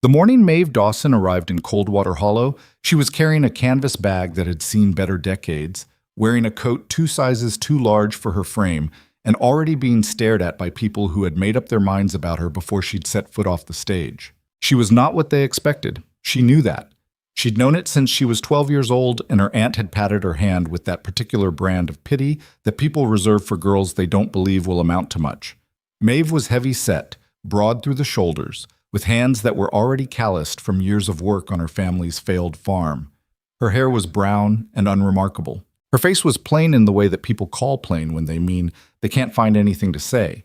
The morning Maeve Dawson arrived in Coldwater Hollow, she was carrying a canvas bag that had seen better decades, wearing a coat 2 sizes too large for her frame, and already being stared at by people who had made up their minds about her before she'd set foot off the stage. She was not what they expected. She knew that. She'd known it since she was 12 years old, and her aunt had patted her hand with that particular brand of pity that people reserve for girls they don't believe will amount to much. Maeve was heavy-set, broad through the shoulders, with hands that were already calloused from years of work on her family's failed farm. Her hair was brown and unremarkable. Her face was plain in the way that people call plain when they mean they can't find anything to say.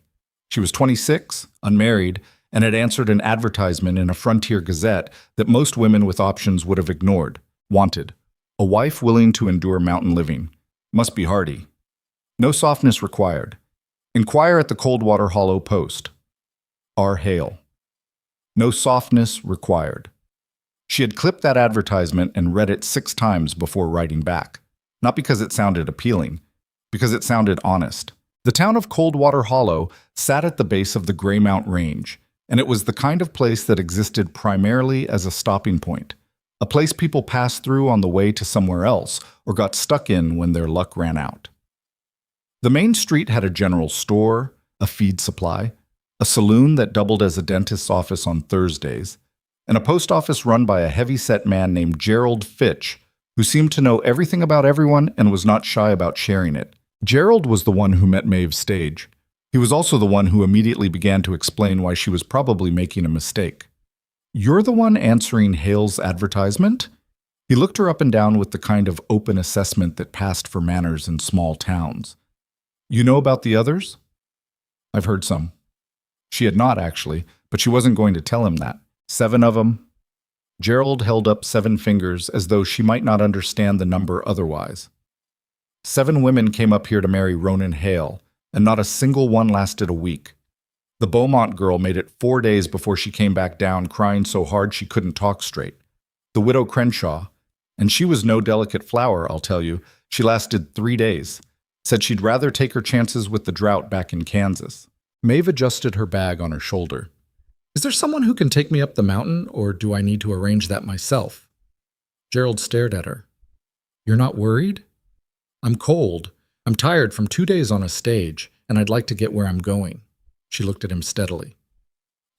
She was 26, unmarried, and had answered an advertisement in a Frontier Gazette that most women with options would have ignored. Wanted. A wife willing to endure mountain living. Must be hardy. No softness required. Inquire at the Coldwater Hollow Post. R. Hale. No softness required. She had clipped that advertisement and read it 6 times before writing back. Not because it sounded appealing, because it sounded honest. The town of Coldwater Hollow sat at the base of the Greymount Range, and it was the kind of place that existed primarily as a stopping point, a place people passed through on the way to somewhere else or got stuck in when their luck ran out. The main street had a general store, a feed supply, a saloon that doubled as a dentist's office on Thursdays, and a post office run by a heavy-set man named Gerald Fitch, who seemed to know everything about everyone and was not shy about sharing it. Gerald was the one who met Maeve's stage. He was also the one who immediately began to explain why she was probably making a mistake. "You're the one answering Hale's advertisement?" He looked her up and down with the kind of open assessment that passed for manners in small towns. "You know about the others?" "I've heard some." She had not, actually, but she wasn't going to tell him that. 7 of them. Gerald held up 7 fingers as though she might not understand the number otherwise. 7 women came up here to marry Ronan Hale, and not a single one lasted a week. The Beaumont girl made it 4 days before she came back down, crying so hard she couldn't talk straight. The widow Crenshaw, and she was no delicate flower, I'll tell you, she lasted 3 days, said she'd rather take her chances with the drought back in Kansas. Maeve adjusted her bag on her shoulder. "Is there someone who can take me up the mountain, or do I need to arrange that myself?" Gerald stared at her. "You're not worried?" "I'm cold. I'm tired from 2 days on a stage, and I'd like to get where I'm going." She looked at him steadily.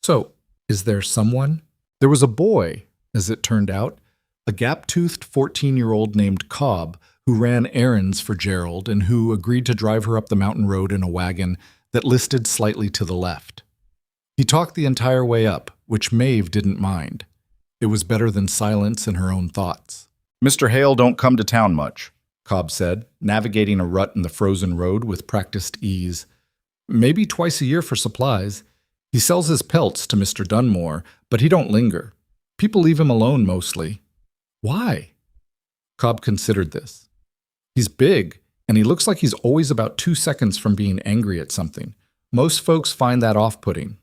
"So, is there someone?" There was a boy, as it turned out, a gap-toothed 14-year-old named Cobb, who ran errands for Gerald and who agreed to drive her up the mountain road in a wagon that listed slightly to the left. He talked the entire way up, which Maeve didn't mind. It was better than silence in her own thoughts. "Mr. Hale don't come to town much," Cobb said, navigating a rut in the frozen road with practiced ease. "Maybe twice a year for supplies. He sells his pelts to Mr. Dunmore, but he don't linger. People leave him alone mostly." "Why?" Cobb considered this. "He's big, and he looks like he's always about 2 seconds from being angry at something. Most folks find that off-putting."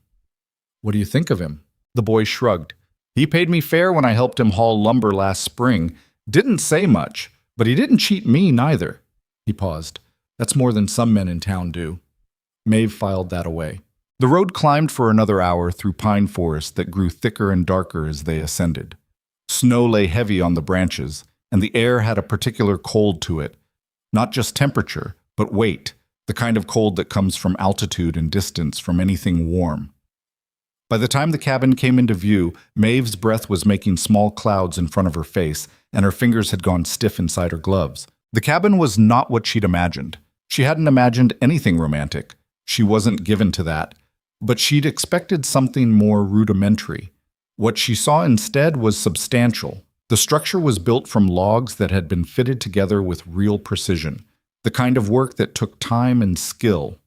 "What do you think of him?" The boy shrugged. "He paid me fair when I helped him haul lumber last spring. Didn't say much, but he didn't cheat me neither." He paused. "That's more than some men in town do." Maeve filed that away. The road climbed for another hour through pine forest that grew thicker and darker as they ascended. Snow lay heavy on the branches, and the air had a particular cold to it. Not just temperature, but weight, the kind of cold that comes from altitude and distance from anything warm. By the time the cabin came into view, Maeve's breath was making small clouds in front of her face, and her fingers had gone stiff inside her gloves. The cabin was not what she'd imagined. She hadn't imagined anything romantic. She wasn't given to that. But she'd expected something more rudimentary. What she saw instead was substantial. The structure was built from logs that had been fitted together with real precision, the kind of work that took time and skill.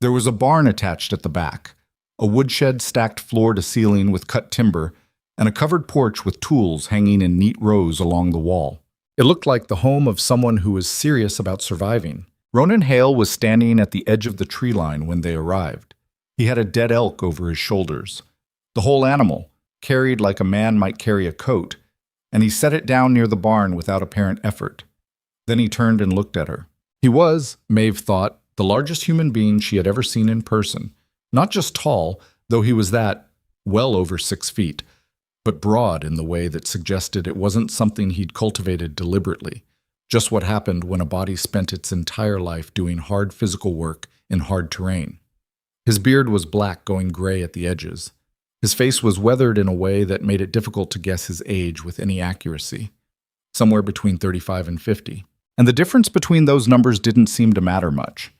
There was a barn attached at the back, a woodshed stacked floor to ceiling with cut timber, and a covered porch with tools hanging in neat rows along the wall. It looked like the home of someone who was serious about surviving. Ronan Hale was standing at the edge of the tree line when they arrived. He had a dead elk over his shoulders. The whole animal, carried like a man might carry a coat, and he set it down near the barn without apparent effort. Then he turned and looked at her. He was, Maeve thought, the largest human being she had ever seen in person. Not just tall, though he was that, well over 6 feet, but broad in the way that suggested it wasn't something he'd cultivated deliberately, just what happened when a body spent its entire life doing hard physical work in hard terrain. His beard was black going gray at the edges. His face was weathered in a way that made it difficult to guess his age with any accuracy, somewhere between 35 and 50. And the difference between those numbers didn't seem to matter much.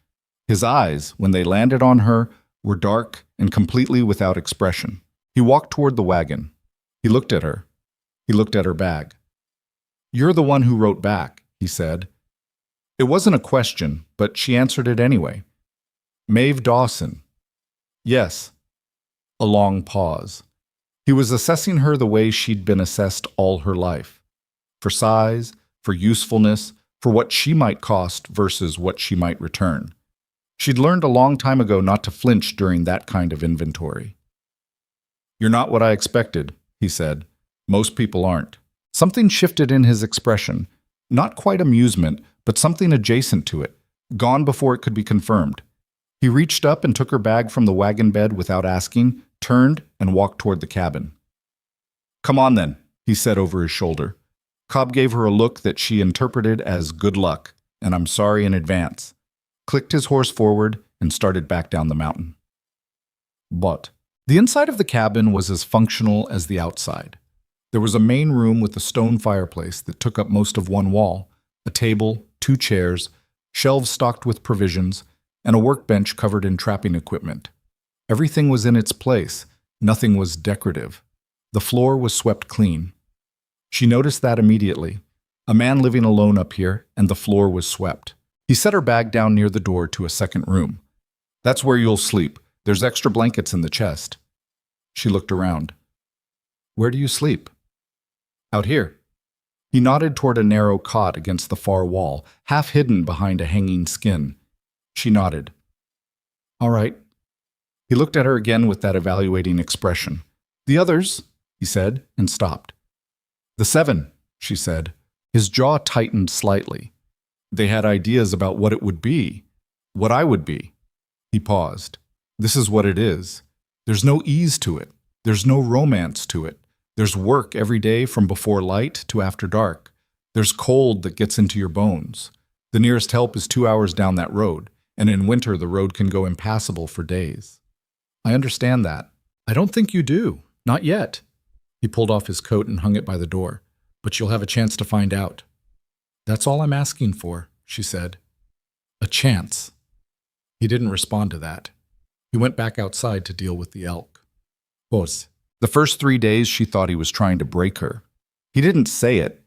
His eyes, when they landed on her, were dark and completely without expression. He walked toward the wagon. He looked at her. He looked at her bag. "You're the one who wrote back," he said. It wasn't a question, but she answered it anyway. "Maeve Dawson." "Yes." A long pause. He was assessing her the way she'd been assessed all her life. For size, for usefulness, for what she might cost versus what she might return. She'd learned a long time ago not to flinch during that kind of inventory. "You're not what I expected," he said. "Most people aren't." Something shifted in his expression. Not quite amusement, but something adjacent to it, gone before it could be confirmed. He reached up and took her bag from the wagon bed without asking, turned, and walked toward the cabin. "Come on then," he said over his shoulder. Cobb gave her a look that she interpreted as good luck, and I'm sorry in advance, clicked his horse forward, and started back down the mountain. But the inside of the cabin was as functional as the outside. There was a main room with a stone fireplace that took up most of one wall, a table, 2 chairs, shelves stocked with provisions, and a workbench covered in trapping equipment. Everything was in its place. Nothing was decorative. The floor was swept clean. She noticed that immediately. A man living alone up here, and the floor was swept. He set her bag down near the door to a second room. "That's where you'll sleep. There's extra blankets in the chest." She looked around. "Where do you sleep?" "Out here." He nodded toward a narrow cot against the far wall, half hidden behind a hanging skin. She nodded. "All right." He looked at her again with that evaluating expression. "The others," he said, and stopped. "The 7, she said. His jaw tightened slightly. They had ideas about what it would be, what I would be. He paused. "This is what it is. There's no ease to it. There's no romance to it. There's work every day from before light to after dark. There's cold that gets into your bones. The nearest help is 2 hours down that road, and in winter the road can go impassable for days. I understand that. I don't think you do. Not yet." He pulled off his coat and hung it by the door. "But you'll have a chance to find out." "That's all I'm asking for," she said. "A chance." He didn't respond to that. He went back outside to deal with the elk. Pause. The first 3 days she thought he was trying to break her. He didn't say it.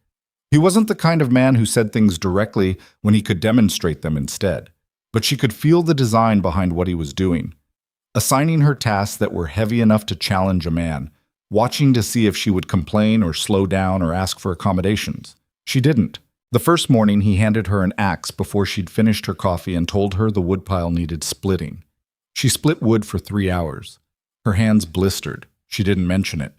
He wasn't the kind of man who said things directly when he could demonstrate them instead. But she could feel the design behind what he was doing. Assigning her tasks that were heavy enough to challenge a man, watching to see if she would complain or slow down or ask for accommodations. She didn't. The first morning he handed her an axe before she'd finished her coffee and told her the woodpile needed splitting. She split wood for 3 hours. Her hands blistered. She didn't mention it.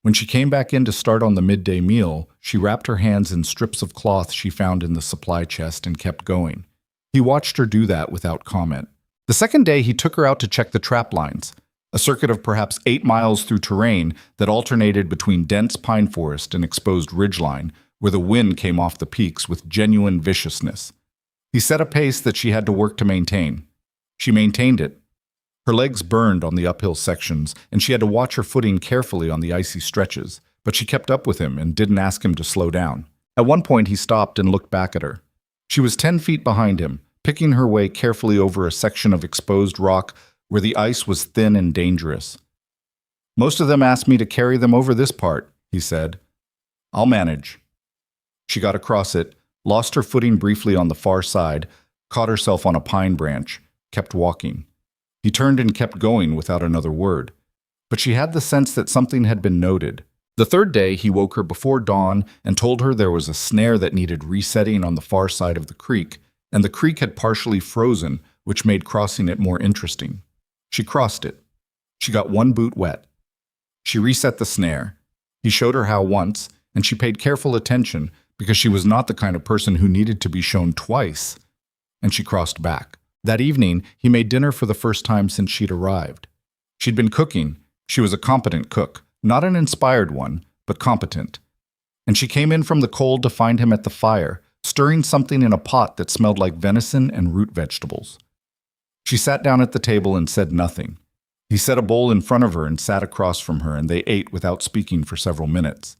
When she came back in to start on the midday meal, she wrapped her hands in strips of cloth she found in the supply chest and kept going. He watched her do that without comment. The second day he took her out to check the trap lines, a circuit of perhaps 8 miles through terrain that alternated between dense pine forest and exposed ridgeline, where the wind came off the peaks with genuine viciousness. He set a pace that she had to work to maintain. She maintained it. Her legs burned on the uphill sections, and she had to watch her footing carefully on the icy stretches, but she kept up with him and didn't ask him to slow down. At one point he stopped and looked back at her. She was 10 feet behind him, picking her way carefully over a section of exposed rock where the ice was thin and dangerous. "Most of them asked me to carry them over this part," he said. "I'll manage." She got across it, lost her footing briefly on the far side, caught herself on a pine branch, kept walking. He turned and kept going without another word. But she had the sense that something had been noted. The third day, he woke her before dawn and told her there was a snare that needed resetting on the far side of the creek, and the creek had partially frozen, which made crossing it more interesting. She crossed it. She got one boot wet. She reset the snare. He showed her how once, and she paid careful attention because she was not the kind of person who needed to be shown twice. And she crossed back. That evening, he made dinner for the first time since she'd arrived. She'd been cooking. She was a competent cook, Not an inspired one, but competent. And she came in from the cold to find him at the fire, stirring something in a pot that smelled like venison and root vegetables. She sat down at the table and said nothing. He set a bowl in front of her and sat across from her, and they ate without speaking for several minutes.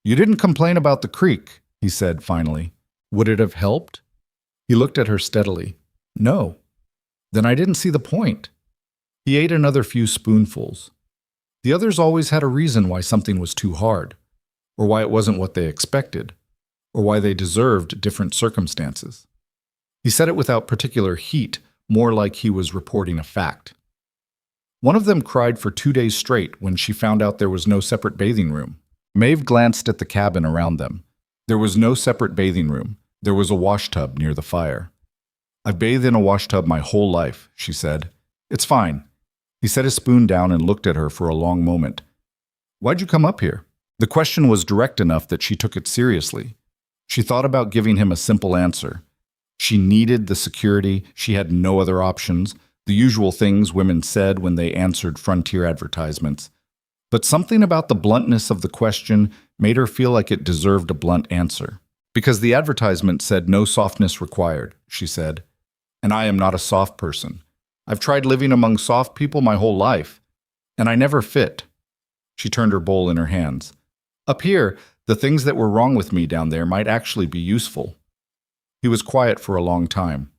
"You didn't complain about the creek," he said finally. "Would it have helped?" He looked at her steadily. "No." "Then I didn't see the point." He ate another few spoonfuls. The others always had a reason why something was too hard, or why it wasn't what they expected, or why they deserved different circumstances. He said it without particular heat, more like he was reporting a fact. One of them cried for 2 days straight when she found out there was no separate bathing room. Maeve glanced at the cabin around them. There was no separate bathing room. There was a washtub near the fire. "I've bathed in a washtub my whole life," she said. "It's fine." He set his spoon down and looked at her for a long moment. "Why'd you come up here?" The question was direct enough that she took it seriously. She thought about giving him a simple answer. She needed the security, she had no other options, the usual things women said when they answered frontier advertisements. But something about the bluntness of the question made her feel like it deserved a blunt answer. "Because the advertisement said no softness required," she said. "And I am not a soft person. I've tried living among soft people my whole life, and I never fit." She turned her bowl in her hands. "Up here, the things that were wrong with me down there might actually be useful." He was quiet for a long time.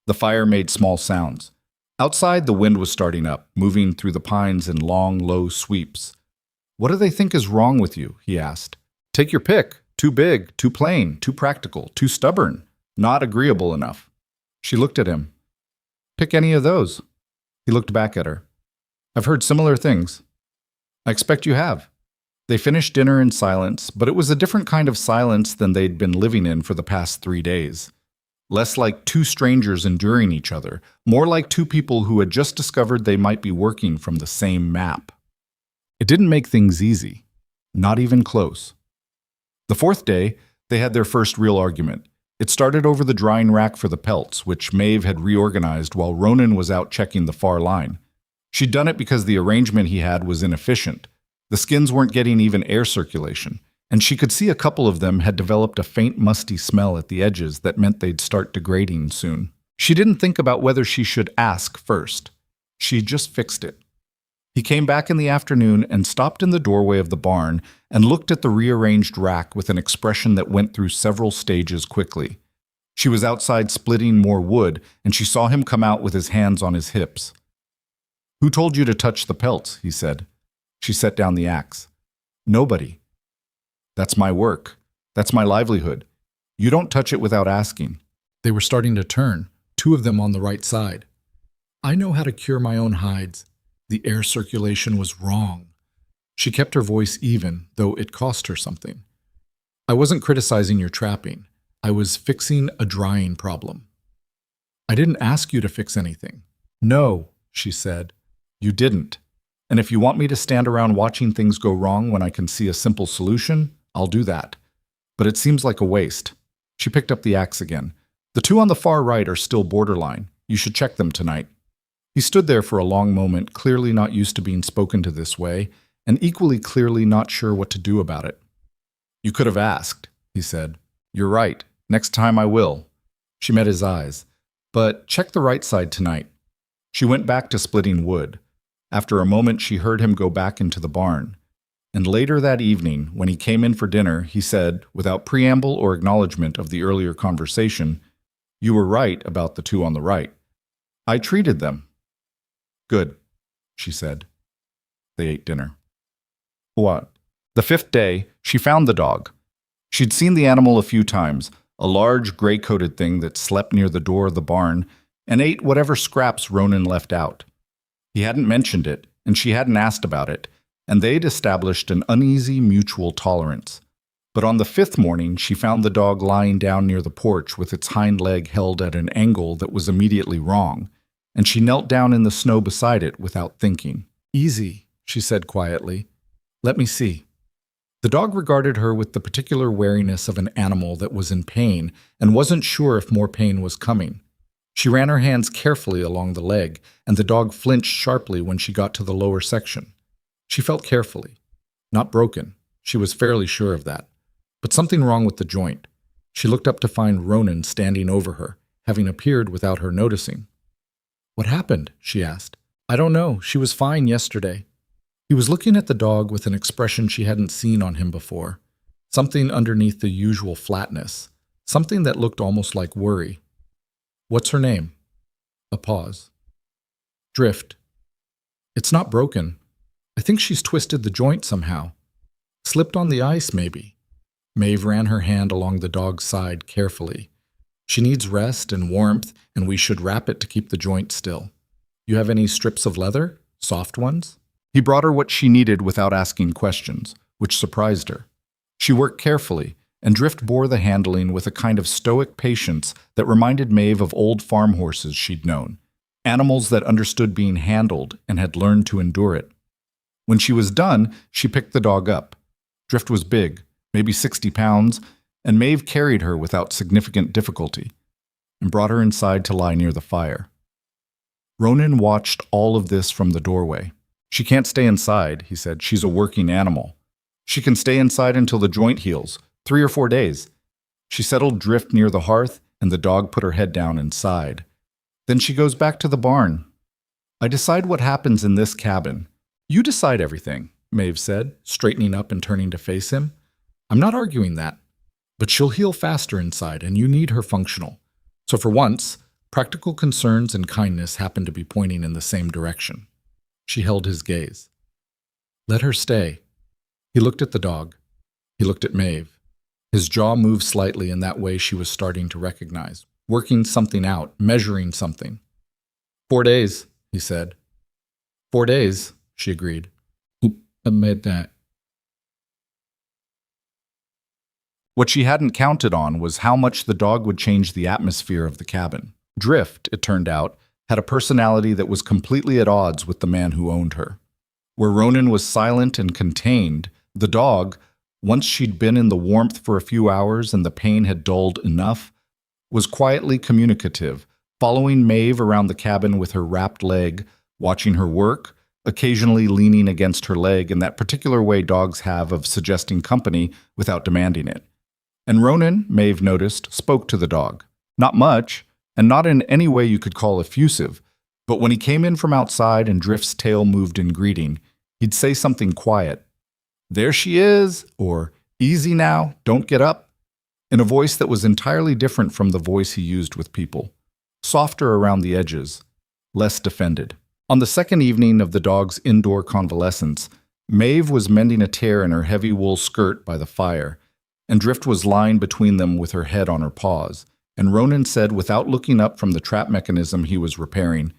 The fire made small sounds. Outside, the wind was starting up, moving through the pines in long, low sweeps. "What do they think is wrong with you?" he asked. "Take your pick. Too big, too plain, too practical, too stubborn, not agreeable enough." She looked at him. "Pick any of those." He looked back at her. "I've heard similar things." "I expect you have." They finished dinner in silence, but it was a different kind of silence than they'd been living in for the past 3 days. Less like two strangers enduring each other, more like two people who had just discovered they might be working from the same map. It didn't make things easy, not even close. The 4th day, they had their first real argument. It started over the drying rack for the pelts, which Maeve had reorganized while Ronan was out checking the far line. She'd done it because the arrangement he had was inefficient. The skins weren't getting even air circulation, and she could see a couple of them had developed a faint musty smell at the edges that meant they'd start degrading soon. She didn't think about whether she should ask first. She just fixed it. He came back in the afternoon and stopped in the doorway of the barn and looked at the rearranged rack with an expression that went through several stages quickly. She was outside splitting more wood, and she saw him come out with his hands on his hips. "Who told you to touch the pelts?" he said. She set down the axe. "Nobody." "That's my work. That's my livelihood. You don't touch it without asking." They were starting to turn, 2 of them on the right side. "I know how to cure my own hides. The air circulation was wrong." She kept her voice even, though it cost her something. "I wasn't criticizing your trapping. I was fixing a drying problem." "I didn't ask you to fix anything." "No," she said. "You didn't. And if you want me to stand around watching things go wrong when I can see a simple solution, I'll do that. But it seems like a waste." She picked up the axe again. "The 2 on the far right are still borderline. You should check them tonight." He stood there for a long moment, clearly not used to being spoken to this way, and equally clearly not sure what to do about it. "You could have asked," he said. "You're right. Next time I will." She met his eyes. "But check the right side tonight." She went back to splitting wood. After a moment, she heard him go back into the barn. And later that evening, when he came in for dinner, he said, without preamble or acknowledgement of the earlier conversation, "You were right about the 2 on the right. I treated them." "Good," she said. They ate dinner. What? The 5th day, she found the dog. She'd seen the animal a few times, a large gray-coated thing that slept near the door of the barn and ate whatever scraps Ronan left out. He hadn't mentioned it, and she hadn't asked about it, and they'd established an uneasy mutual tolerance. But on the 5th morning, she found the dog lying down near the porch with its hind leg held at an angle that was immediately wrong, and she knelt down in the snow beside it without thinking. "Easy," she said quietly. "Let me see." The dog regarded her with the particular wariness of an animal that was in pain and wasn't sure if more pain was coming. She ran her hands carefully along the leg, and the dog flinched sharply when she got to the lower section. She felt carefully. Not broken. She was fairly sure of that. But something wrong with the joint. She looked up to find Ronan standing over her, having appeared without her noticing. "What happened?" she asked. "I don't know. She was fine yesterday." He was looking at the dog with an expression she hadn't seen on him before. Something underneath the usual flatness. Something that looked almost like worry. "What's her name?" A pause. "Drift." "It's not broken. I think she's twisted the joint somehow. Slipped on the ice, maybe." Maeve ran her hand along the dog's side carefully. "She needs rest and warmth, and we should wrap it to keep the joint still. You have any strips of leather? Soft ones?" He brought her what she needed without asking questions, which surprised her. She worked carefully, and Drift bore the handling with a kind of stoic patience that reminded Maeve of old farm horses she'd known, animals that understood being handled and had learned to endure it. When she was done, she picked the dog up. Drift was big, maybe 60 pounds, and Maeve carried her without significant difficulty and brought her inside to lie near the fire. Ronan watched all of this from the doorway. "She can't stay inside," he said. "She's a working animal. She can stay inside until the joint heals, 3 or 4 days." She settled Drift near the hearth, and the dog put her head down inside. "Then she goes back to the barn. I decide what happens in this cabin." "You decide everything," Maeve said, straightening up and turning to face him. "I'm not arguing that. But she'll heal faster inside, and you need her functional. So for once, practical concerns and kindness happen to be pointing in the same direction." She held his gaze. "Let her stay." He looked at the dog. He looked at Maeve. His jaw moved slightly in that way she was starting to recognize, working something out, measuring something. 4 days, he said. 4 days, she agreed. "Who made that?" What she hadn't counted on was how much the dog would change the atmosphere of the cabin. Drift, it turned out, had a personality that was completely at odds with the man who owned her. Where Ronan was silent and contained, the dog, once she'd been in the warmth for a few hours and the pain had dulled enough, was quietly communicative, following Maeve around the cabin with her wrapped leg, watching her work, occasionally leaning against her leg in that particular way dogs have of suggesting company without demanding it. And Ronan, Maeve noticed, spoke to the dog. Not much, and not in any way you could call effusive, but when he came in from outside and Drift's tail moved in greeting, he'd say something quiet. "There she is," or "Easy now, don't get up," in a voice that was entirely different from the voice he used with people. Softer around the edges, less defended. On the second evening of the dog's indoor convalescence, Maeve was mending a tear in her heavy wool skirt by the fire, and Drift was lying between them with her head on her paws, and Ronan said without looking up from the trap mechanism he was repairing,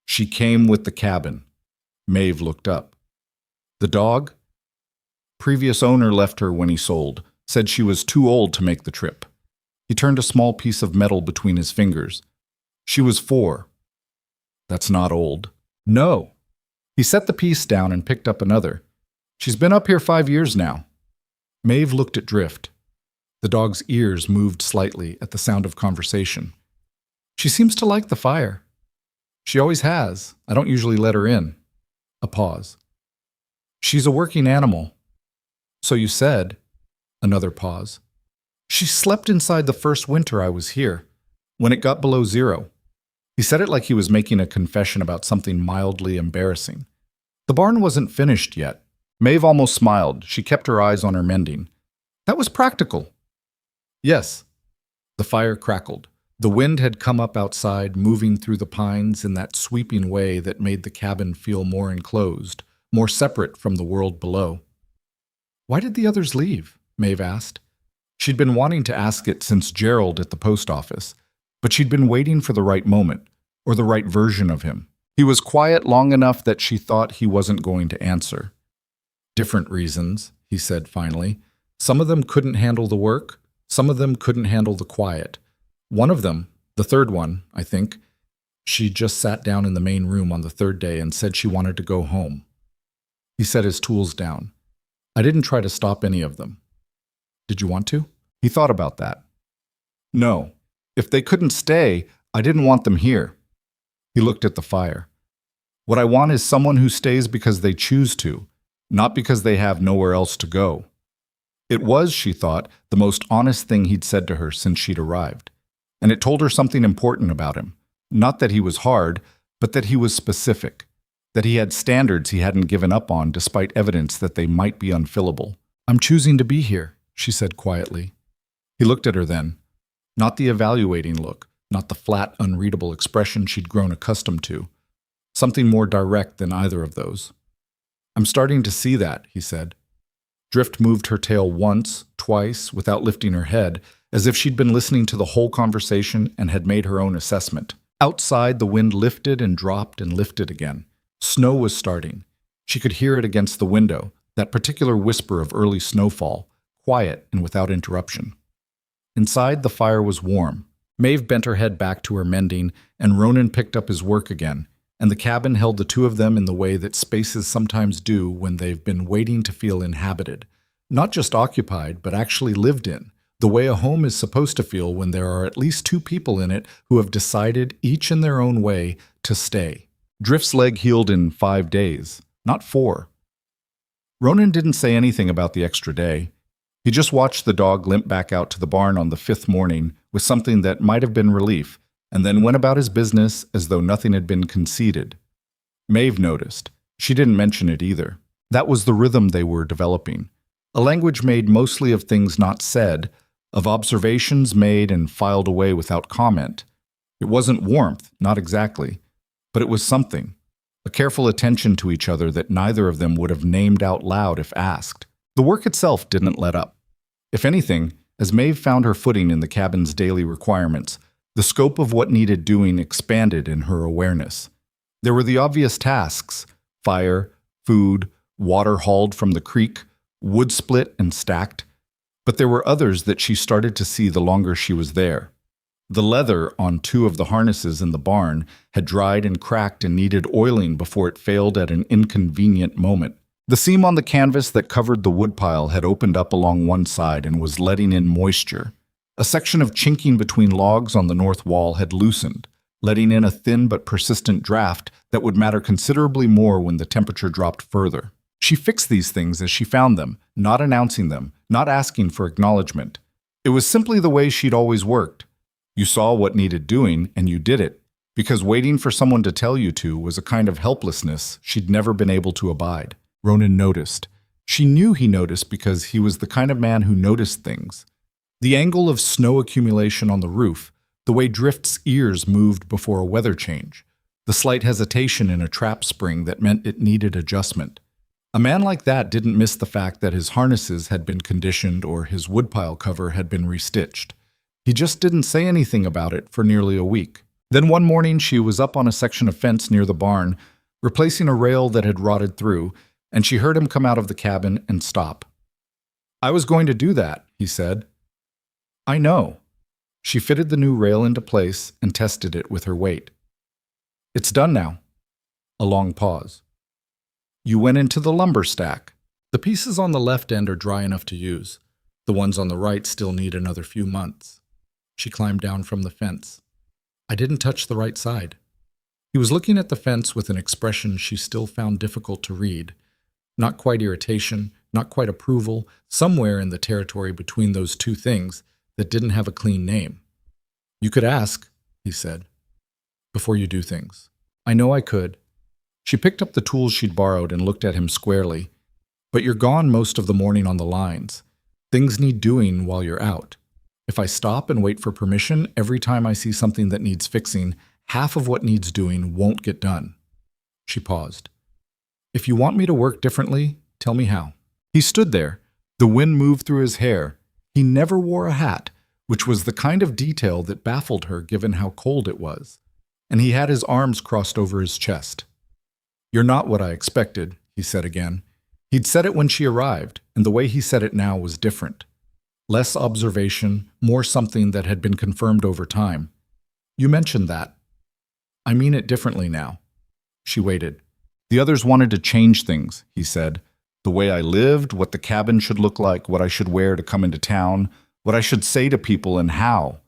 "She came with the cabin." Maeve looked up. "The dog?" "Previous owner left her when he sold, said she was too old to make the trip." He turned a small piece of metal between his fingers. "She was 4. "That's not old." "No." He set the piece down and picked up another. "She's been up here 5 years now." Maeve looked at Drift. The dog's ears moved slightly at the sound of conversation. "She seems to like the fire." "She always has. I don't usually let her in." A pause. "She's a working animal." "So you said." Another pause. "She slept inside the first winter I was here, when it got below 0. He said it like he was making a confession about something mildly embarrassing. The barn wasn't finished yet. Maeve almost smiled. She kept her eyes on her mending. "That was practical." "Yes." The fire crackled. The wind had come up outside, moving through the pines in that sweeping way that made the cabin feel more enclosed, more separate from the world below. "Why did the others leave?" Maeve asked. She'd been wanting to ask it since Gerald at the post office, but she'd been waiting for the right moment, or the right version of him. He was quiet long enough that she thought he wasn't going to answer. "Different reasons," he said finally. "Some of them couldn't handle the work. Some of them couldn't handle the quiet. One of them, the third one, I think, she just sat down in the main room on the 3rd day and said she wanted to go home." He set his tools down. "I didn't try to stop any of them." "Did you want to?" He thought about that. "No. If they couldn't stay, I didn't want them here." He looked at the fire. "What I want is someone who stays because they choose to, not because they have nowhere else to go. It was, she thought, the most honest thing he'd said to her since she'd arrived. And it told her something important about him. Not that he was hard, but that he was specific. That he had standards he hadn't given up on despite evidence that they might be unfillable. "I'm choosing to be here," she said quietly. He looked at her then. Not the evaluating look, not the flat, unreadable expression she'd grown accustomed to. Something more direct than either of those. "I'm starting to see that," he said. Drift moved her tail once, twice, without lifting her head, as if she'd been listening to the whole conversation and had made her own assessment. Outside, the wind lifted and dropped and lifted again. Snow was starting. She could hear it against the window, that particular whisper of early snowfall, quiet and without interruption. Inside, the fire was warm. Maeve bent her head back to her mending, and Ronan picked up his work again, and the cabin held the two of them in the way that spaces sometimes do when they've been waiting to feel inhabited. Not just occupied, but actually lived in, the way a home is supposed to feel when there are at least two people in it who have decided, each in their own way, to stay. Drift's leg healed in 5 days, not 4. Ronan didn't say anything about the extra day. He just watched the dog limp back out to the barn on the 5th morning with something that might have been relief, and then went about his business as though nothing had been conceded. Maeve noticed. She didn't mention it either. That was the rhythm they were developing. A language made mostly of things not said, of observations made and filed away without comment. It wasn't warmth, not exactly, but it was something. A careful attention to each other that neither of them would have named out loud if asked. The work itself didn't let up. If anything, as Maeve found her footing in the cabin's daily requirements, the scope of what needed doing expanded in her awareness. There were the obvious tasks: fire, food, water hauled from the creek, wood split and stacked. But there were others that she started to see the longer she was there. The leather on 2 of the harnesses in the barn had dried and cracked and needed oiling before it failed at an inconvenient moment. The seam on the canvas that covered the woodpile had opened up along one side and was letting in moisture. A section of chinking between logs on the north wall had loosened, letting in a thin but persistent draft that would matter considerably more when the temperature dropped further. She fixed these things as she found them, not announcing them, not asking for acknowledgement. It was simply the way she'd always worked. You saw what needed doing, and you did it, because waiting for someone to tell you to was a kind of helplessness she'd never been able to abide. Ronan noticed. She knew he noticed because he was the kind of man who noticed things. The angle of snow accumulation on the roof, the way Drift's ears moved before a weather change, the slight hesitation in a trap spring that meant it needed adjustment. A man like that didn't miss the fact that his harnesses had been conditioned or his woodpile cover had been restitched. He just didn't say anything about it for nearly a week. Then one morning she was up on a section of fence near the barn, replacing a rail that had rotted through, and she heard him come out of the cabin and stop. "I was going to do that," he said. "I know." She fitted the new rail into place and tested it with her weight. "It's done now." A long pause. "You went into the lumber stack. The pieces on the left end are dry enough to use. The ones on the right still need another few months." She climbed down from the fence. "I didn't touch the right side." He was looking at the fence with an expression she still found difficult to read. Not quite irritation, not quite approval, somewhere in the territory between those two things that didn't have a clean name. "You could ask," he said, "before you do things." "I know I could." She picked up the tools she'd borrowed and looked at him squarely. "But you're gone most of the morning on the lines. Things need doing while you're out. If I stop and wait for permission every time I see something that needs fixing, half of what needs doing won't get done." She paused. "If you want me to work differently, tell me how." He stood there. The wind moved through his hair. He never wore a hat, which was the kind of detail that baffled her given how cold it was. And he had his arms crossed over his chest. "You're not what I expected," he said again. He'd said it when she arrived, and the way he said it now was different. Less observation, more something that had been confirmed over time. "You mentioned that." "I mean it differently now." She waited. "The others wanted to change things," he said. "The way I lived, what the cabin should look like, what I should wear to come into town, what I should say to people and how."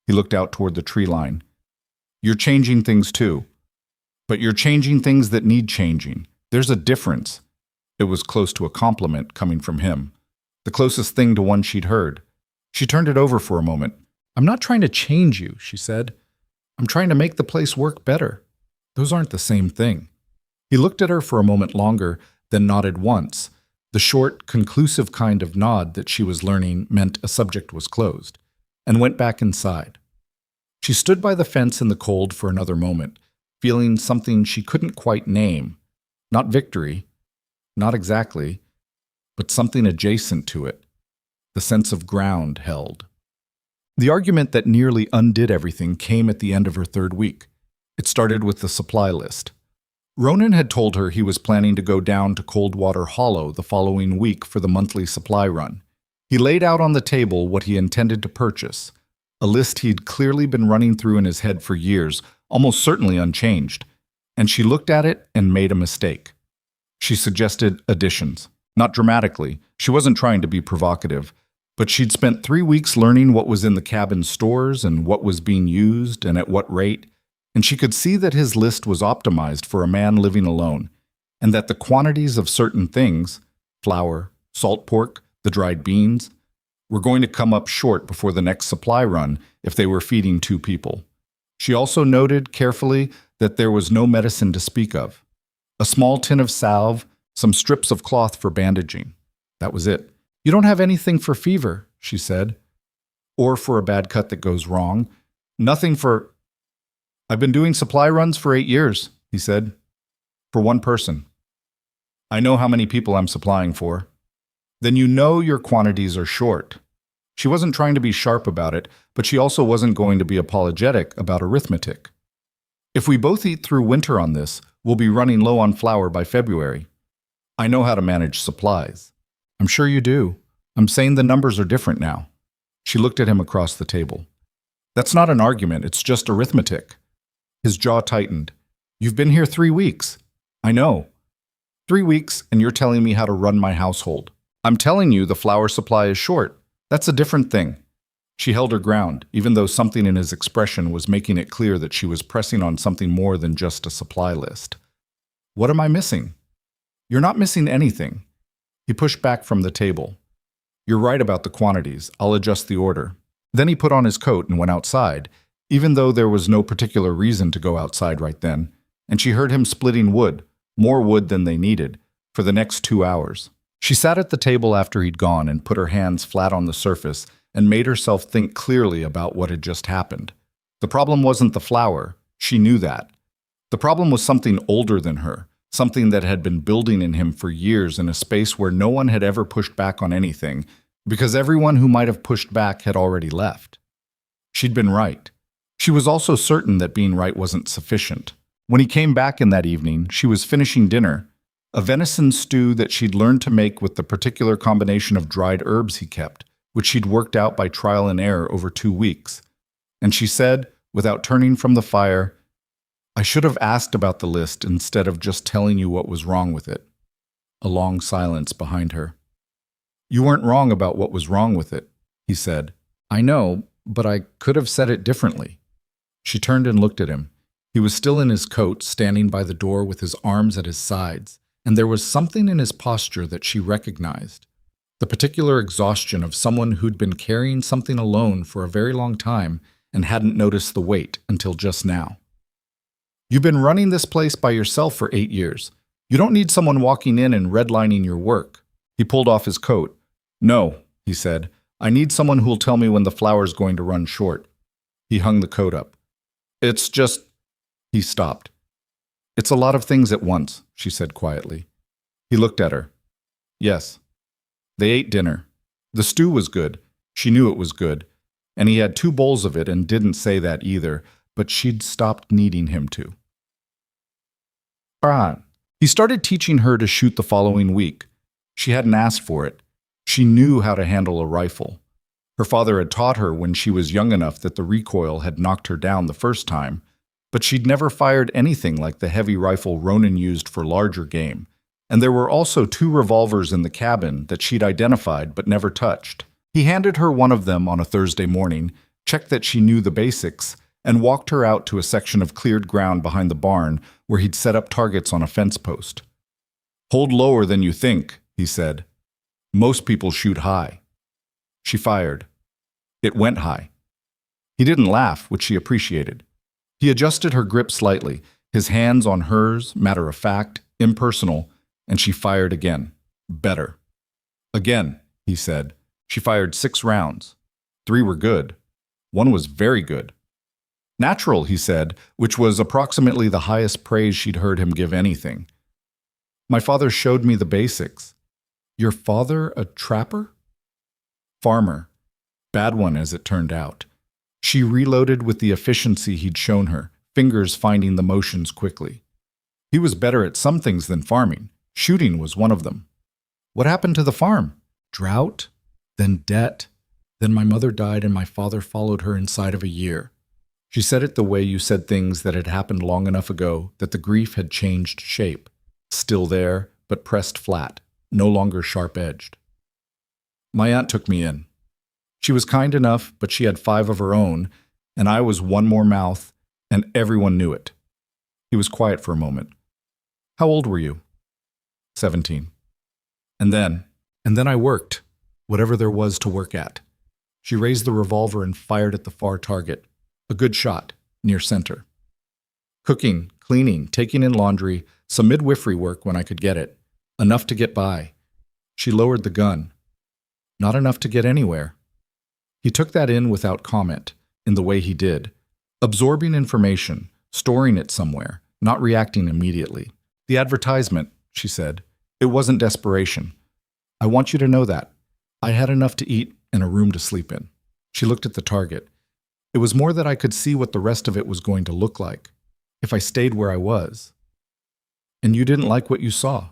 He looked out toward the tree line. "You're changing things too. But you're changing things that need changing. There's a difference. It was close to a compliment coming from him, the closest thing to one she'd heard. She turned it over for a moment. "I'm not trying to change you," she said. "I'm trying to make the place work better. Those aren't the same thing." He looked at her for a moment longer, then nodded once, the short, conclusive kind of nod that she was learning meant a subject was closed, and went back inside. She stood by the fence in the cold for another moment, feeling something she couldn't quite name. Not victory, not exactly, but something adjacent to it, the sense of ground held. The argument that nearly undid everything came at the end of her third week. It started with the supply list. Ronan had told her he was planning to go down to Coldwater Hollow the following week for the monthly supply run. He laid out on the table what he intended to purchase, a list he'd clearly been running through in his head for years, almost certainly unchanged, and she looked at it and made a mistake. She suggested additions. Not dramatically, she wasn't trying to be provocative, but she'd spent 3 weeks learning what was in the cabin stores and what was being used and at what rate, and she could see that his list was optimized for a man living alone, and that the quantities of certain things, flour, salt pork, the dried beans, were going to come up short before the next supply run if they were feeding 2 people. She also noted carefully that there was no medicine to speak of. A small tin of salve, some strips of cloth for bandaging. That was it. "You don't have anything for fever," she said. "Or for a bad cut that goes wrong. Nothing for—" "I've been doing supply runs for 8 years, he said. "For one person. I know how many people I'm supplying for." "Then you know your quantities are short." She wasn't trying to be sharp about it, but she also wasn't going to be apologetic about arithmetic. "If we both eat through winter on this, we'll be running low on flour by February. I know how to manage supplies." "I'm sure you do. I'm saying the numbers are different now." She looked at him across the table. "That's not an argument, it's just arithmetic." His jaw tightened. "You've been here 3 weeks." "I know. 3 weeks, and you're telling me how to run my household. I'm telling you the flour supply is short. That's a different thing." She held her ground, even though something in his expression was making it clear that she was pressing on something more than just a supply list. "What am I missing?" "You're not missing anything." He pushed back from the table. "You're right about the quantities. I'll adjust the order." Then he put on his coat and went outside, even though there was no particular reason to go outside right then, and she heard him splitting wood, more wood than they needed, for the next 2 hours. She sat at the table after he'd gone and put her hands flat on the surface and made herself think clearly about what had just happened. The problem wasn't the flour. She knew that. The problem was something older than her, something that had been building in him for years in a space where no one had ever pushed back on anything, because everyone who might have pushed back had already left. She'd been right. She was also certain that being right wasn't sufficient. When he came back in that evening, she was finishing dinner, a venison stew that she'd learned to make with the particular combination of dried herbs he kept, which she'd worked out by trial and error over 2 weeks. And she said, without turning from the fire, "I should have asked about the list instead of just telling you what was wrong with it." A long silence behind her. "You weren't wrong about what was wrong with it," he said. "I know, but I could have said it differently." She turned and looked at him. He was still in his coat, standing by the door with his arms at his sides, and there was something in his posture that she recognized. The particular exhaustion of someone who'd been carrying something alone for a very long time and hadn't noticed the weight until just now. "You've been running this place by yourself for 8 years. You don't need someone walking in and redlining your work." He pulled off his coat. "No," he said. "I need someone who'll tell me when the flour's going to run short." He hung the coat up. "It's just—" He stopped. "It's a lot of things at once," she said quietly. He looked at her. "Yes." They ate dinner. The stew was good. She knew it was good. And he had 2 bowls of it and didn't say that either, but she'd stopped needing him to. He started teaching her to shoot the following week. She hadn't asked for it. She knew how to handle a rifle. Her father had taught her when she was young enough that the recoil had knocked her down the first time, but she'd never fired anything like the heavy rifle Ronan used for larger game. And there were also 2 revolvers in the cabin that she'd identified but never touched. He handed her one of them on a Thursday morning, checked that she knew the basics, and walked her out to a section of cleared ground behind the barn where he'd set up targets on a fence post. Hold lower than you think, he said. Most people shoot high. She fired. It went high. He didn't laugh, which she appreciated. He adjusted her grip slightly, his hands on hers, matter of fact, impersonal, and she fired again. Better. Again, he said. She fired 6 rounds. 3 were good. 1 was very good. Natural, he said, which was approximately the highest praise she'd heard him give anything. My father showed me the basics. Your father a trapper? Farmer. Bad one, as it turned out. She reloaded with the efficiency he'd shown her, fingers finding the motions quickly. He was better at some things than farming. Shooting was one of them. What happened to the farm? Drought, then debt, then my mother died and my father followed her inside of a year. She said it the way you said things that had happened long enough ago that the grief had changed shape. Still there, but pressed flat, no longer sharp-edged. My aunt took me in. She was kind enough, but she had 5 of her own, and I was one more mouth, and everyone knew it. He was quiet for a moment. How old were you? 17. And then I worked, whatever there was to work at. She raised the revolver and fired at the far target. A good shot, near center. Cooking, cleaning, taking in laundry, some midwifery work when I could get it. Enough to get by. She lowered the gun. Not enough to get anywhere. He took that in without comment, in the way he did. Absorbing information, storing it somewhere, not reacting immediately. The advertisement, she said. It wasn't desperation. I want you to know that. I had enough to eat and a room to sleep in. She looked at the target. It was more that I could see what the rest of it was going to look like, if I stayed where I was. And you didn't like what you saw.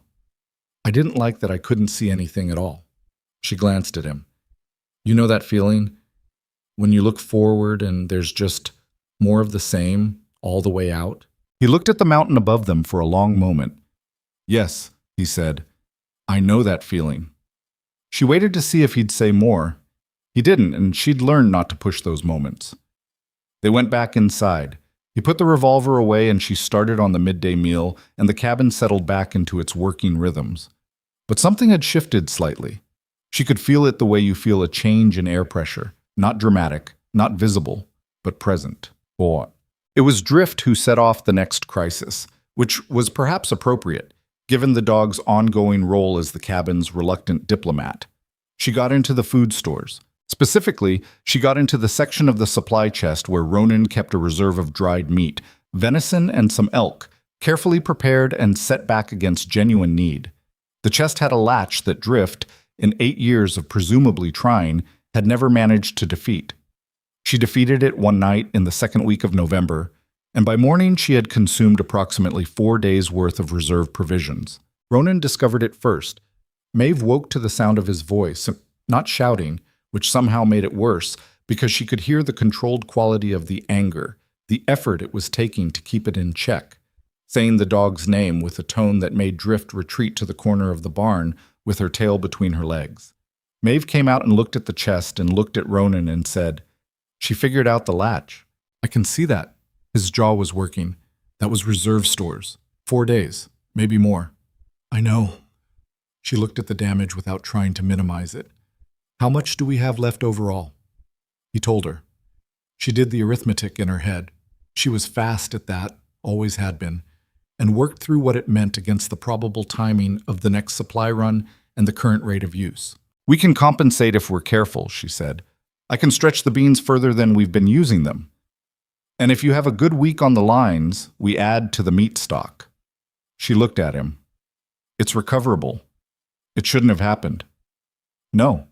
I didn't like that I couldn't see anything at all. She glanced at him. You know that feeling? When you look forward and there's just more of the same, all the way out? He looked at the mountain above them for a long moment. Yes, he said. I know that feeling. She waited to see if he'd say more. He didn't, and she'd learned not to push those moments. They went back inside. He put the revolver away and she started on the midday meal, and the cabin settled back into its working rhythms. But something had shifted slightly. She could feel it the way you feel a change in air pressure. Not dramatic, not visible, but present. It was Drift who set off the next crisis, which was perhaps appropriate, given the dog's ongoing role as the cabin's reluctant diplomat. She got into the food stores. Specifically, she got into the section of the supply chest where Ronan kept a reserve of dried meat, venison and some elk, carefully prepared and set back against genuine need. The chest had a latch that Drift, in 8 years of presumably trying, had never managed to defeat. She defeated it one night in the second week of November, and by morning she had consumed approximately 4 days' worth of reserve provisions. Ronan discovered it first. Maeve woke to the sound of his voice, not shouting, which somehow made it worse, because she could hear the controlled quality of the anger, the effort it was taking to keep it in check, saying the dog's name with a tone that made Drift retreat to the corner of the barn with her tail between her legs. Maeve came out and looked at the chest and looked at Ronan and said, She figured out the latch. I can see that. His jaw was working. That was reserve stores. 4 days, maybe more. I know. She looked at the damage without trying to minimize it. How much do we have left overall? He told her. She did the arithmetic in her head. She was fast at that, always had been, and worked through what it meant against the probable timing of the next supply run and the current rate of use. We can compensate if we're careful, she said. I can stretch the beans further than we've been using them. And if you have a good week on the lines, we add to the meat stock. She looked at him. It's recoverable. It shouldn't have happened. No,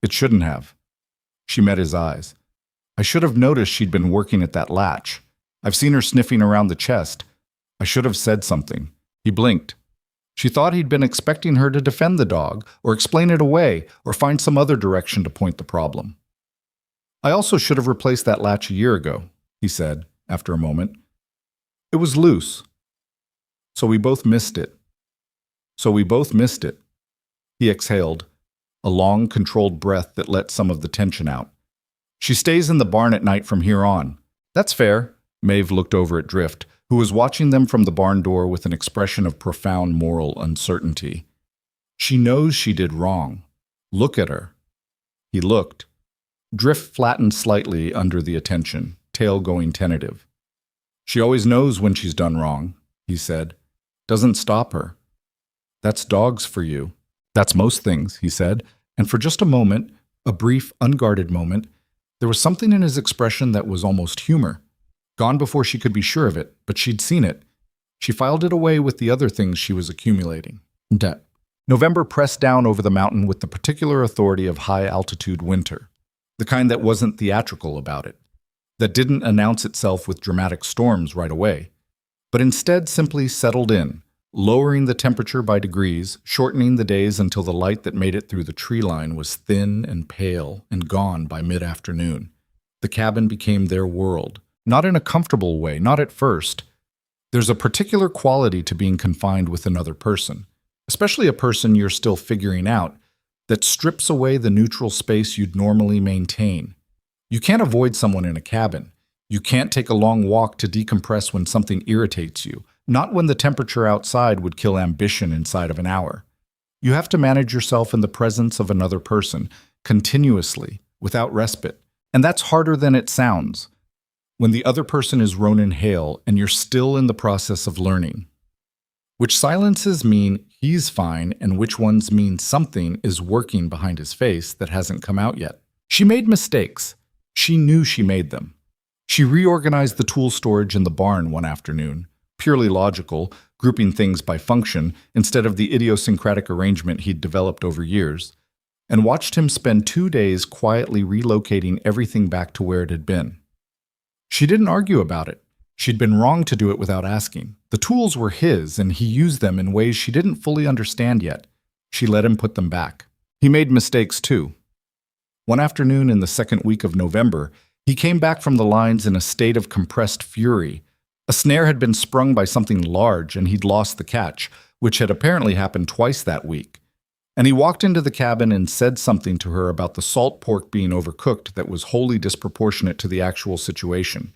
it shouldn't have. She met his eyes. I should have noticed she'd been working at that latch. I've seen her sniffing around the chest. I should have said something. He blinked. She thought he'd been expecting her to defend the dog, or explain it away, or find some other direction to point the problem. I also should have replaced that latch a year ago, he said, after a moment. It was loose. So we both missed it. He exhaled, a long, controlled breath that let some of the tension out. She stays in the barn at night from here on. That's fair. Maeve looked over at Drift, who was watching them from the barn door with an expression of profound moral uncertainty. She knows she did wrong. Look at her. He looked. Drift flattened slightly under the attention, tail going tentative. She always knows when she's done wrong, he said. Doesn't stop her. That's dogs for you. That's most things, he said, and for just a moment, a brief, unguarded moment, there was something in his expression that was almost humor. Gone before she could be sure of it, but she'd seen it. She filed it away with the other things she was accumulating. Debt. November pressed down over the mountain with the particular authority of high-altitude winter, the kind that wasn't theatrical about it, that didn't announce itself with dramatic storms right away, but instead simply settled in, lowering the temperature by degrees, shortening the days until the light that made it through the tree line was thin and pale and gone by mid-afternoon. The cabin became their world, not in a comfortable way, not at first. There's a particular quality to being confined with another person, especially a person you're still figuring out, that strips away the neutral space you'd normally maintain. You can't avoid someone in a cabin. You can't take a long walk to decompress when something irritates you, not when the temperature outside would kill ambition inside of an hour. You have to manage yourself in the presence of another person, continuously, without respite. And that's harder than it sounds, when the other person is Ronan Hale and you're still in the process of learning. Which silences mean he's fine and which ones mean something is working behind his face that hasn't come out yet. She made mistakes. She knew she made them. She reorganized the tool storage in the barn one afternoon, purely logical, grouping things by function instead of the idiosyncratic arrangement he'd developed over years, and watched him spend 2 days quietly relocating everything back to where it had been. She didn't argue about it. She'd been wrong to do it without asking. The tools were his, and he used them in ways she didn't fully understand yet. She let him put them back. He made mistakes too. One afternoon in the second week of November, he came back from the lines in a state of compressed fury. A snare had been sprung by something large, and he'd lost the catch, which had apparently happened twice that week. And he walked into the cabin and said something to her about the salt pork being overcooked that was wholly disproportionate to the actual situation.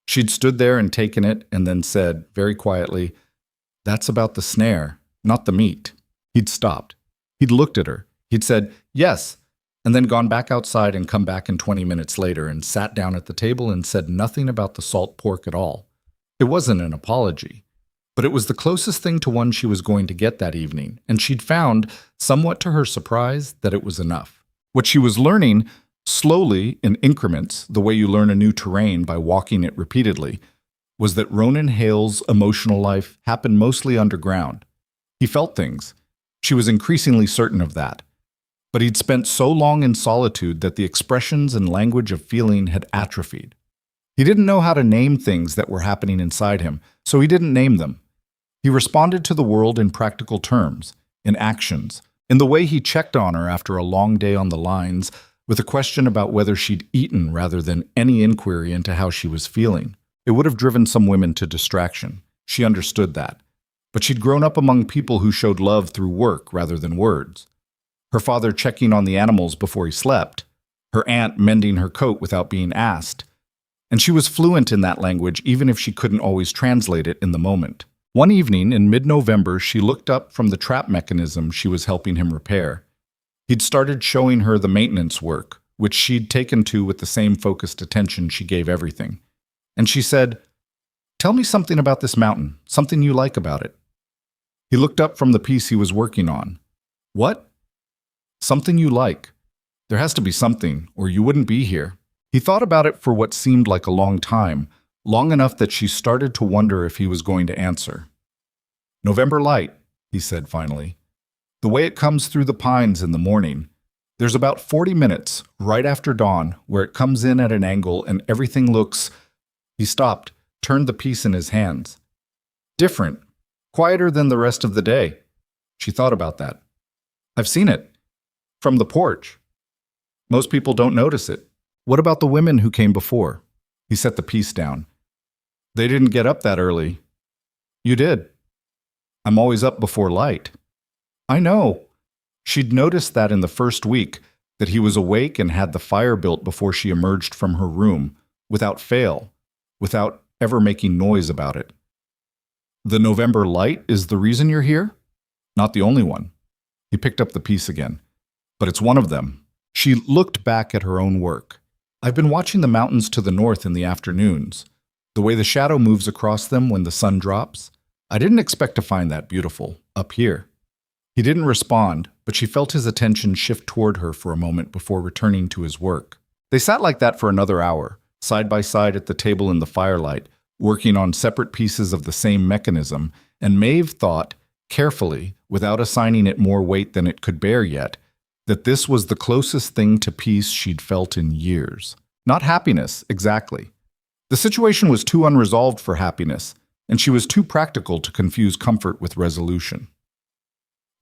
She'd stood there and taken it and then said, very quietly, "That's about the snare, not the meat." He'd stopped. He'd looked at her. He'd said, "Yes," and then gone back outside and come back in 20 minutes later and sat down at the table and said nothing about the salt pork at all. It wasn't an apology, but it was the closest thing to one she was going to get that evening, and she'd found, somewhat to her surprise, that it was enough. What she was learning, slowly, in increments, the way you learn a new terrain by walking it repeatedly, was that Ronan Hale's emotional life happened mostly underground. He felt things. She was increasingly certain of that. But he'd spent so long in solitude that the expressions and language of feeling had atrophied. He didn't know how to name things that were happening inside him, so he didn't name them. He responded to the world in practical terms, in actions, in the way he checked on her after a long day on the lines, with a question about whether she'd eaten rather than any inquiry into how she was feeling. It would have driven some women to distraction. She understood that. But she'd grown up among people who showed love through work rather than words. Her father checking on the animals before he slept, her aunt mending her coat without being asked. And she was fluent in that language even if she couldn't always translate it in the moment. One evening in mid-November, she looked up from the trap mechanism she was helping him repair. He'd started showing her the maintenance work, which she'd taken to with the same focused attention she gave everything. And she said, "Tell me something about this mountain, something you like about it." He looked up from the piece he was working on. "What?" "Something you like. There has to be something, or you wouldn't be here." He thought about it for what seemed like a long time, long enough that she started to wonder if he was going to answer. "November light," he said finally. "The way it comes through the pines in the morning. There's about 40 minutes, right after dawn, where it comes in at an angle and everything looks—" He stopped, turned the piece in his hands. "Different. Quieter than the rest of the day." She thought about that. "I've seen it. From the porch. Most people don't notice it. What about the women who came before?" He set the piece down. "They didn't get up that early." "You did." "I'm always up before light." "I know." She'd noticed that in the first week, that he was awake and had the fire built before she emerged from her room, without fail, without ever making noise about it. The November light is the reason you're here? Not the only one. He picked up the piece again. But it's one of them. She looked back at her own work. I've been watching the mountains to the north in the afternoons. The way the shadow moves across them when the sun drops. I didn't expect to find that beautiful, up here. He didn't respond, but she felt his attention shift toward her for a moment before returning to his work. They sat like that for another hour, side by side at the table in the firelight, working on separate pieces of the same mechanism, and Maeve thought, carefully, without assigning it more weight than it could bear yet, that this was the closest thing to peace she'd felt in years. Not happiness, exactly. The situation was too unresolved for happiness, and she was too practical to confuse comfort with resolution.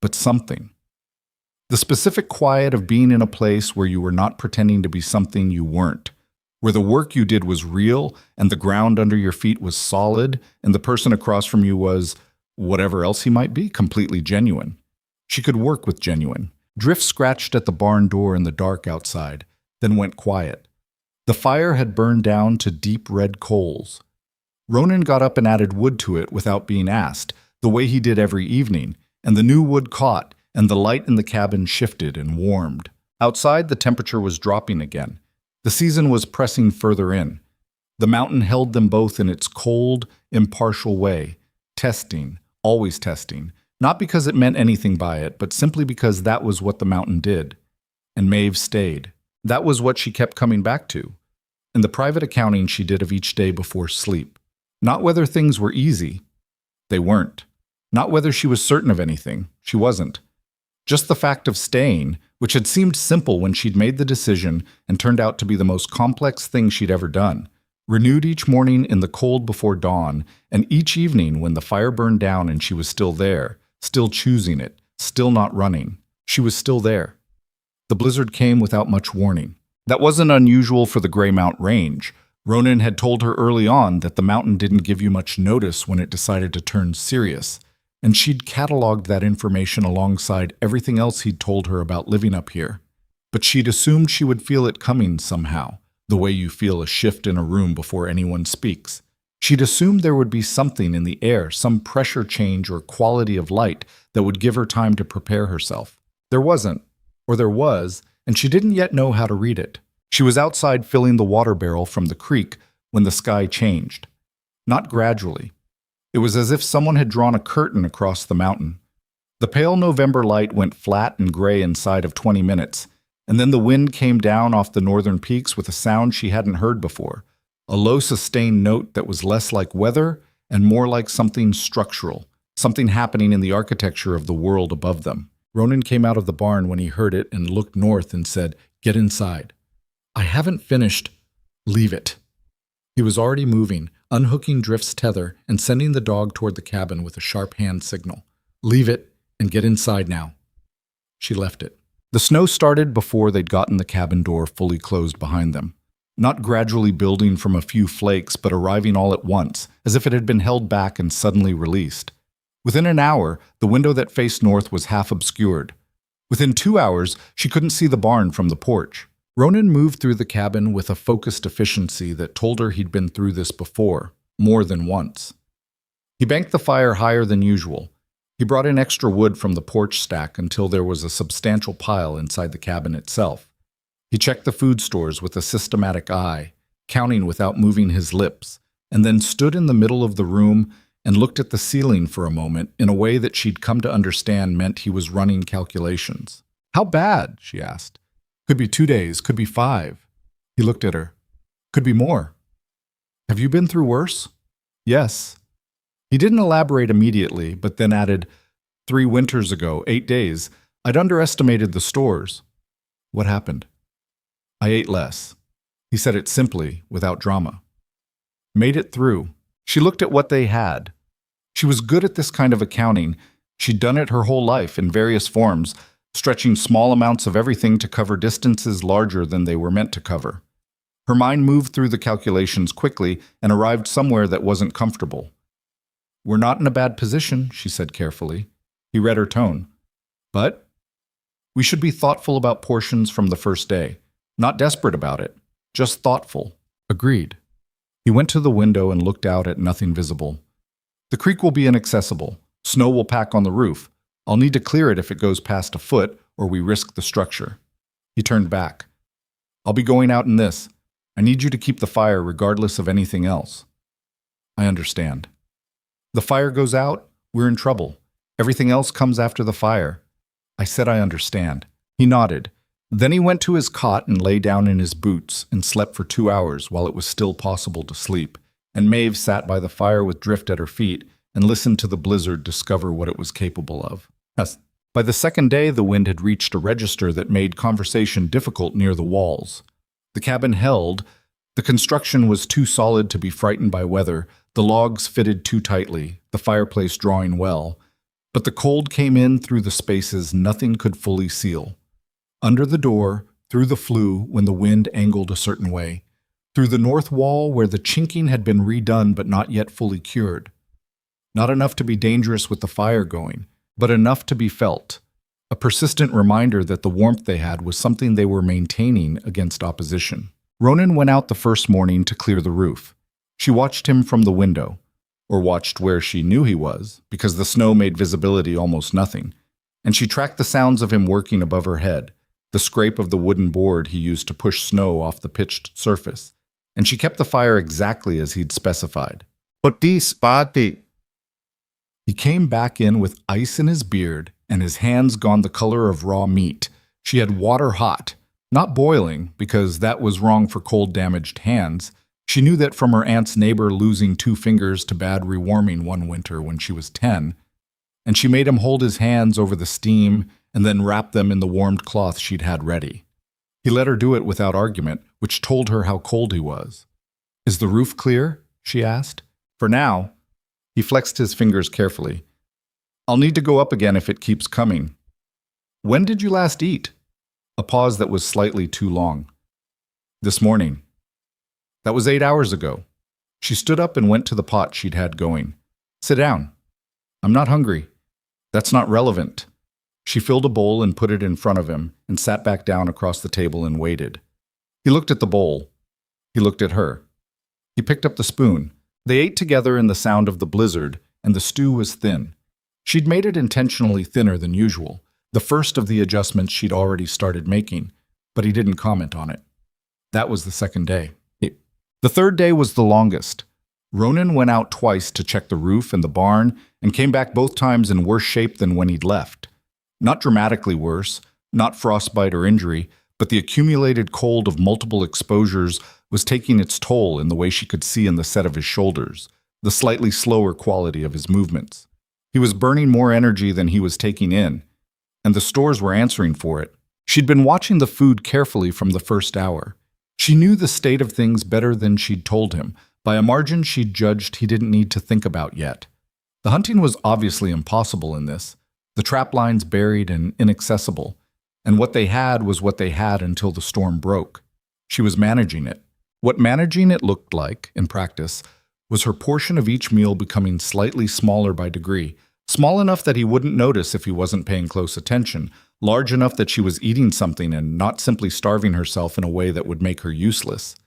But something. The specific quiet of being in a place where you were not pretending to be something you weren't, where the work you did was real and the ground under your feet was solid and the person across from you was, whatever else he might be, completely genuine. She could work with genuine. Drift scratched at the barn door in the dark outside, then went quiet. The fire had burned down to deep red coals. Ronan got up and added wood to it without being asked, the way he did every evening, and the new wood caught, and the light in the cabin shifted and warmed. Outside, the temperature was dropping again. The season was pressing further in. The mountain held them both in its cold, impartial way, testing, always testing, not because it meant anything by it, but simply because that was what the mountain did. And Maeve stayed. That was what she kept coming back to, in the private accounting she did of each day before sleep. Not whether things were easy. They weren't. Not whether she was certain of anything. She wasn't. Just the fact of staying, which had seemed simple when she'd made the decision and turned out to be the most complex thing she'd ever done. Renewed each morning in the cold before dawn, and each evening when the fire burned down and she was still there, still choosing it, still not running. She was still there. The blizzard came without much warning. That wasn't unusual for the Greymount Range. Ronan had told her early on that the mountain didn't give you much notice when it decided to turn serious, and she'd cataloged that information alongside everything else he'd told her about living up here. But she'd assumed she would feel it coming somehow, the way you feel a shift in a room before anyone speaks. She'd assumed there would be something in the air, some pressure change or quality of light that would give her time to prepare herself. There wasn't, or there was, and she didn't yet know how to read it. She was outside filling the water barrel from the creek when the sky changed. Not gradually. It was as if someone had drawn a curtain across the mountain. The pale November light went flat and gray inside of 20 minutes, and then the wind came down off the northern peaks with a sound she hadn't heard before, a low sustained note that was less like weather and more like something structural, something happening in the architecture of the world above them. Ronan came out of the barn when he heard it and looked north and said, "Get inside." "I haven't finished." "Leave it." He was already moving, unhooking Drift's tether and sending the dog toward the cabin with a sharp hand signal. "Leave it and get inside now." She left it. The snow started before they'd gotten the cabin door fully closed behind them. Not gradually building from a few flakes, but arriving all at once, as if it had been held back and suddenly released. Within an hour, the window that faced north was half obscured. Within 2 hours, she couldn't see the barn from the porch. Ronan moved through the cabin with a focused efficiency that told her he'd been through this before, more than once. He banked the fire higher than usual. He brought in extra wood from the porch stack until there was a substantial pile inside the cabin itself. He checked the food stores with a systematic eye, counting without moving his lips, and then stood in the middle of the room and looked at the ceiling for a moment in a way that she'd come to understand meant he was running calculations. "How bad?" she asked. "Could be 2 days, could be 5. He looked at her. "Could be more." "Have you been through worse?" "Yes." He didn't elaborate immediately, but then added, 3 winters ago, 8 days, I'd underestimated the stores." "What happened?" "I ate less." He said it simply, without drama. "Made it through." She looked at what they had. She was good at this kind of accounting. She'd done it her whole life in various forms, stretching small amounts of everything to cover distances larger than they were meant to cover. Her mind moved through the calculations quickly and arrived somewhere that wasn't comfortable. "We're not in a bad position," she said carefully. He read her tone. "But we should be thoughtful about portions from the first day. Not desperate about it, just thoughtful." "Agreed." He went to the window and looked out at nothing visible. The creek will be inaccessible. Snow will pack on the roof. I'll need to clear it if it goes past a foot, or we risk the structure. He turned back. I'll be going out in this. I need you to keep the fire regardless of anything else. I understand. The fire goes out, we're in trouble. Everything else comes after the fire. I said I understand. He nodded. Then he went to his cot and lay down in his boots and slept for 2 hours while it was still possible to sleep, and Maeve sat by the fire with Drift at her feet and listened to the blizzard discover what it was capable of. Yes. By the second day, the wind had reached a register that made conversation difficult near the walls. The cabin held. The construction was too solid to be frightened by weather, the logs fitted too tightly, the fireplace drawing well. But the cold came in through the spaces nothing could fully seal. Under the door, through the flue when the wind angled a certain way, through the north wall where the chinking had been redone but not yet fully cured. Not enough to be dangerous with the fire going, but enough to be felt. A persistent reminder that the warmth they had was something they were maintaining against opposition. Ronan went out the first morning to clear the roof. She watched him from the window, or watched where she knew he was, because the snow made visibility almost nothing, and she tracked the sounds of him working above her head, the scrape of the wooden board he used to push snow off the pitched surface, and she kept the fire exactly as he'd specified. Obese body. He came back in with ice in his beard and his hands gone the color of raw meat. She had water hot, not boiling, because that was wrong for cold-damaged hands. She knew that from her aunt's neighbor losing 2 fingers to bad rewarming one winter when she was 10, and she made him hold his hands over the steam and then wrap them in the warmed cloth she'd had ready. He let her do it without argument, which told her how cold he was. Is the roof clear? She asked. For now. He flexed his fingers carefully. I'll need to go up again if it keeps coming. When did you last eat? A pause that was slightly too long. This morning. That was 8 hours ago. She stood up and went to the pot she'd had going. Sit down. I'm not hungry. That's not relevant. She filled a bowl and put it in front of him and sat back down across the table and waited. He looked at the bowl. He looked at her. He picked up the spoon. They ate together in the sound of the blizzard, and the stew was thin. She'd made it intentionally thinner than usual, the first of the adjustments she'd already started making, but he didn't comment on it. That was the second day. The third day was the longest. Ronan went out twice to check the roof and the barn and came back both times in worse shape than when he'd left. Not dramatically worse, not frostbite or injury, but the accumulated cold of multiple exposures was taking its toll in the way she could see in the set of his shoulders, the slightly slower quality of his movements. He was burning more energy than he was taking in, and the stores were answering for it. She'd been watching the food carefully from the first hour. She knew the state of things better than she'd told him. By a margin she'd judged he didn't need to think about yet. The hunting was obviously impossible in this, the trap lines buried and inaccessible, and what they had was what they had until the storm broke. She was managing it. What managing it looked like, in practice, was her portion of each meal becoming slightly smaller by degree, small enough that he wouldn't notice if he wasn't paying close attention, large enough that she was eating something and not simply starving herself in a way that would make her useless.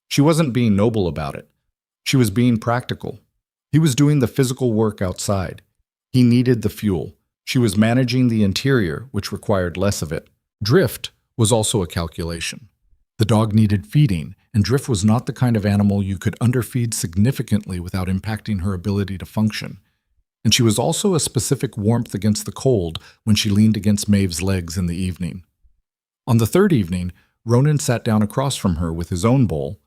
She wasn't being noble about it. She was being practical. He was doing the physical work outside. He needed the fuel. She was managing the interior, which required less of it. Drift was also a calculation. The dog needed feeding, and Drift was not the kind of animal you could underfeed significantly without impacting her ability to function. And she was also a specific warmth against the cold when she leaned against Maeve's legs in the evening. On the third evening, Ronan sat down across from her with his own bowl.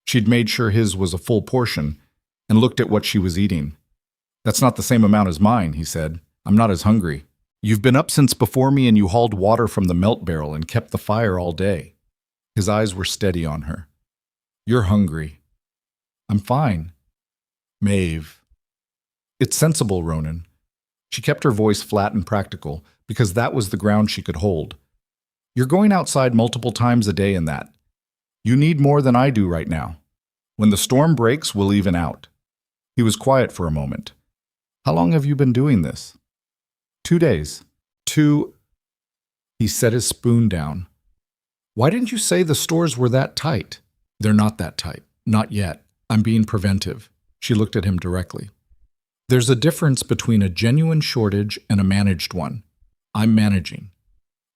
She'd made sure his was a full portion, and looked at what she was eating. That's not the same amount as mine, he said. I'm not as hungry. You've been up since before me and you hauled water from the melt barrel and kept the fire all day. His eyes were steady on her. You're hungry. I'm fine. Maeve. It's sensible, Ronan. She kept her voice flat and practical, because that was the ground she could hold. You're going outside multiple times a day in that. You need more than I do right now. When the storm breaks, we'll even out. He was quiet for a moment. How long have you been doing this? 2 days. 2. He set his spoon down. Why didn't you say the stores were that tight? They're not that tight. Not yet. I'm being preventive. She looked at him directly. There's a difference between a genuine shortage and a managed one. I'm managing.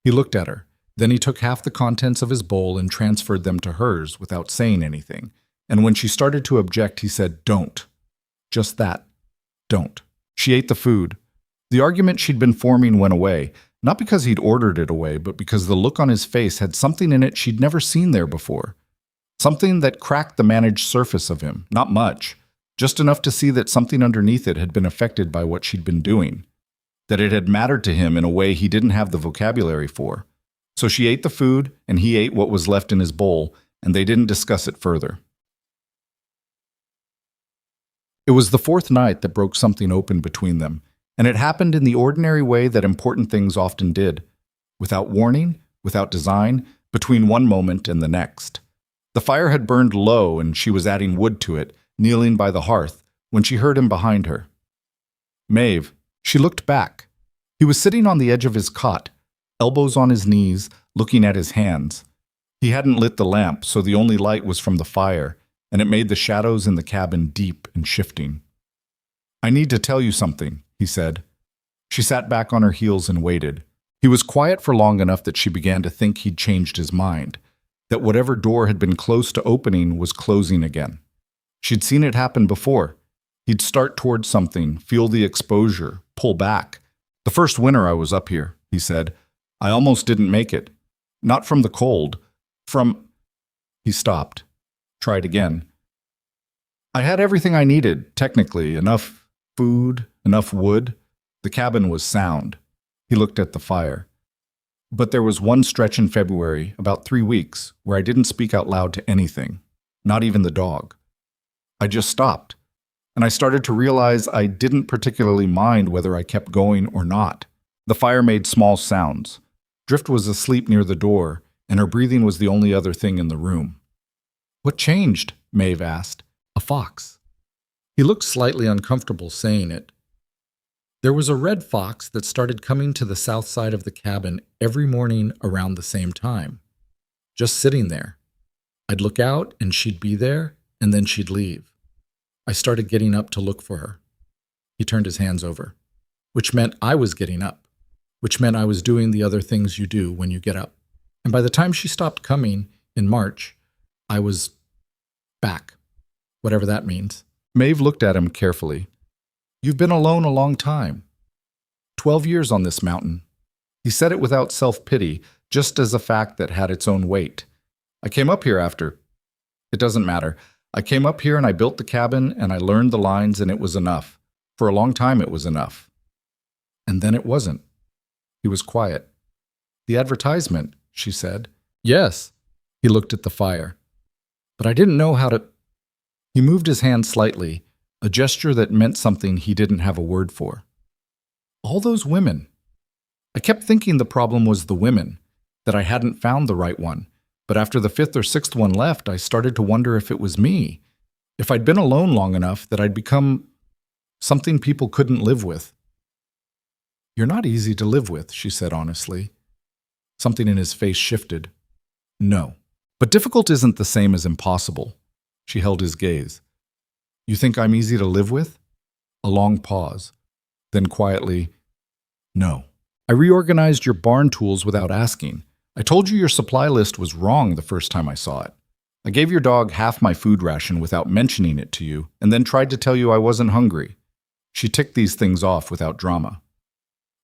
He looked at her. Then he took half the contents of his bowl and transferred them to hers without saying anything. And when she started to object, he said, "Don't." Just that. Don't. She ate the food. The argument she'd been forming went away, not because he'd ordered it away, but because the look on his face had something in it she'd never seen there before. Something that cracked the managed surface of him, not much, just enough to see that something underneath it had been affected by what she'd been doing, that it had mattered to him in a way he didn't have the vocabulary for. So she ate the food, and he ate what was left in his bowl, and they didn't discuss it further. It was the fourth night that broke something open between them, and it happened in the ordinary way that important things often did, without warning, without design, between one moment and the next. The fire had burned low, and she was adding wood to it, kneeling by the hearth, when she heard him behind her. Maeve. She looked back. He was sitting on the edge of his cot, elbows on his knees, looking at his hands. He hadn't lit the lamp, so the only light was from the fire, and it made the shadows in the cabin deep and shifting. "I need to tell you something," he said. She sat back on her heels and waited. He was quiet for long enough that she began to think he'd changed his mind, that whatever door had been close to opening was closing again. She'd seen it happen before. He'd start towards something, feel the exposure, pull back. "The first winter I was up here," he said, "I almost didn't make it. Not from the cold. From—" He stopped. Tried again. "I had everything I needed, technically. Enough food, enough wood. The cabin was sound." He looked at the fire. "But there was one stretch in February, about 3 weeks, where I didn't speak out loud to anything, not even the dog. I just stopped, and I started to realize I didn't particularly mind whether I kept going or not. The fire made small sounds. Drift was asleep near the door, and her breathing was the only other thing in the room." "What changed?" Maeve asked. "A fox." He looked slightly uncomfortable saying it. "There was a red fox that started coming to the south side of the cabin every morning around the same time. Just sitting there. I'd look out and she'd be there, and then she'd leave. I started getting up to look for her." He turned his hands over. "Which meant I was getting up. Which meant I was doing the other things you do when you get up. And by the time she stopped coming in March, I was back. Whatever that means." Maeve looked at him carefully. "You've been alone a long time. 12 years on this mountain." He said it without self-pity, just as a fact that had its own weight. "I came up here after. It doesn't matter. I came up here and I built the cabin and I learned the lines and it was enough. For a long time it was enough. And then it wasn't." He was quiet. "The advertisement," she said. "Yes." He looked at the fire. "But I didn't know how to—" He moved his hand slightly, a gesture that meant something he didn't have a word for. "All those women. I kept thinking the problem was the women, that I hadn't found the right one. But after the 5th or 6th one left, I started to wonder if it was me. If I'd been alone long enough that I'd become something people couldn't live with." "You're not easy to live with," she said honestly. Something in his face shifted. "No. But difficult isn't the same as impossible." She held his gaze. "You think I'm easy to live with?" A long pause. Then quietly, "No. I reorganized your barn tools without asking. I told you your supply list was wrong the first time I saw it. I gave your dog half my food ration without mentioning it to you, and then tried to tell you I wasn't hungry." She ticked these things off without drama.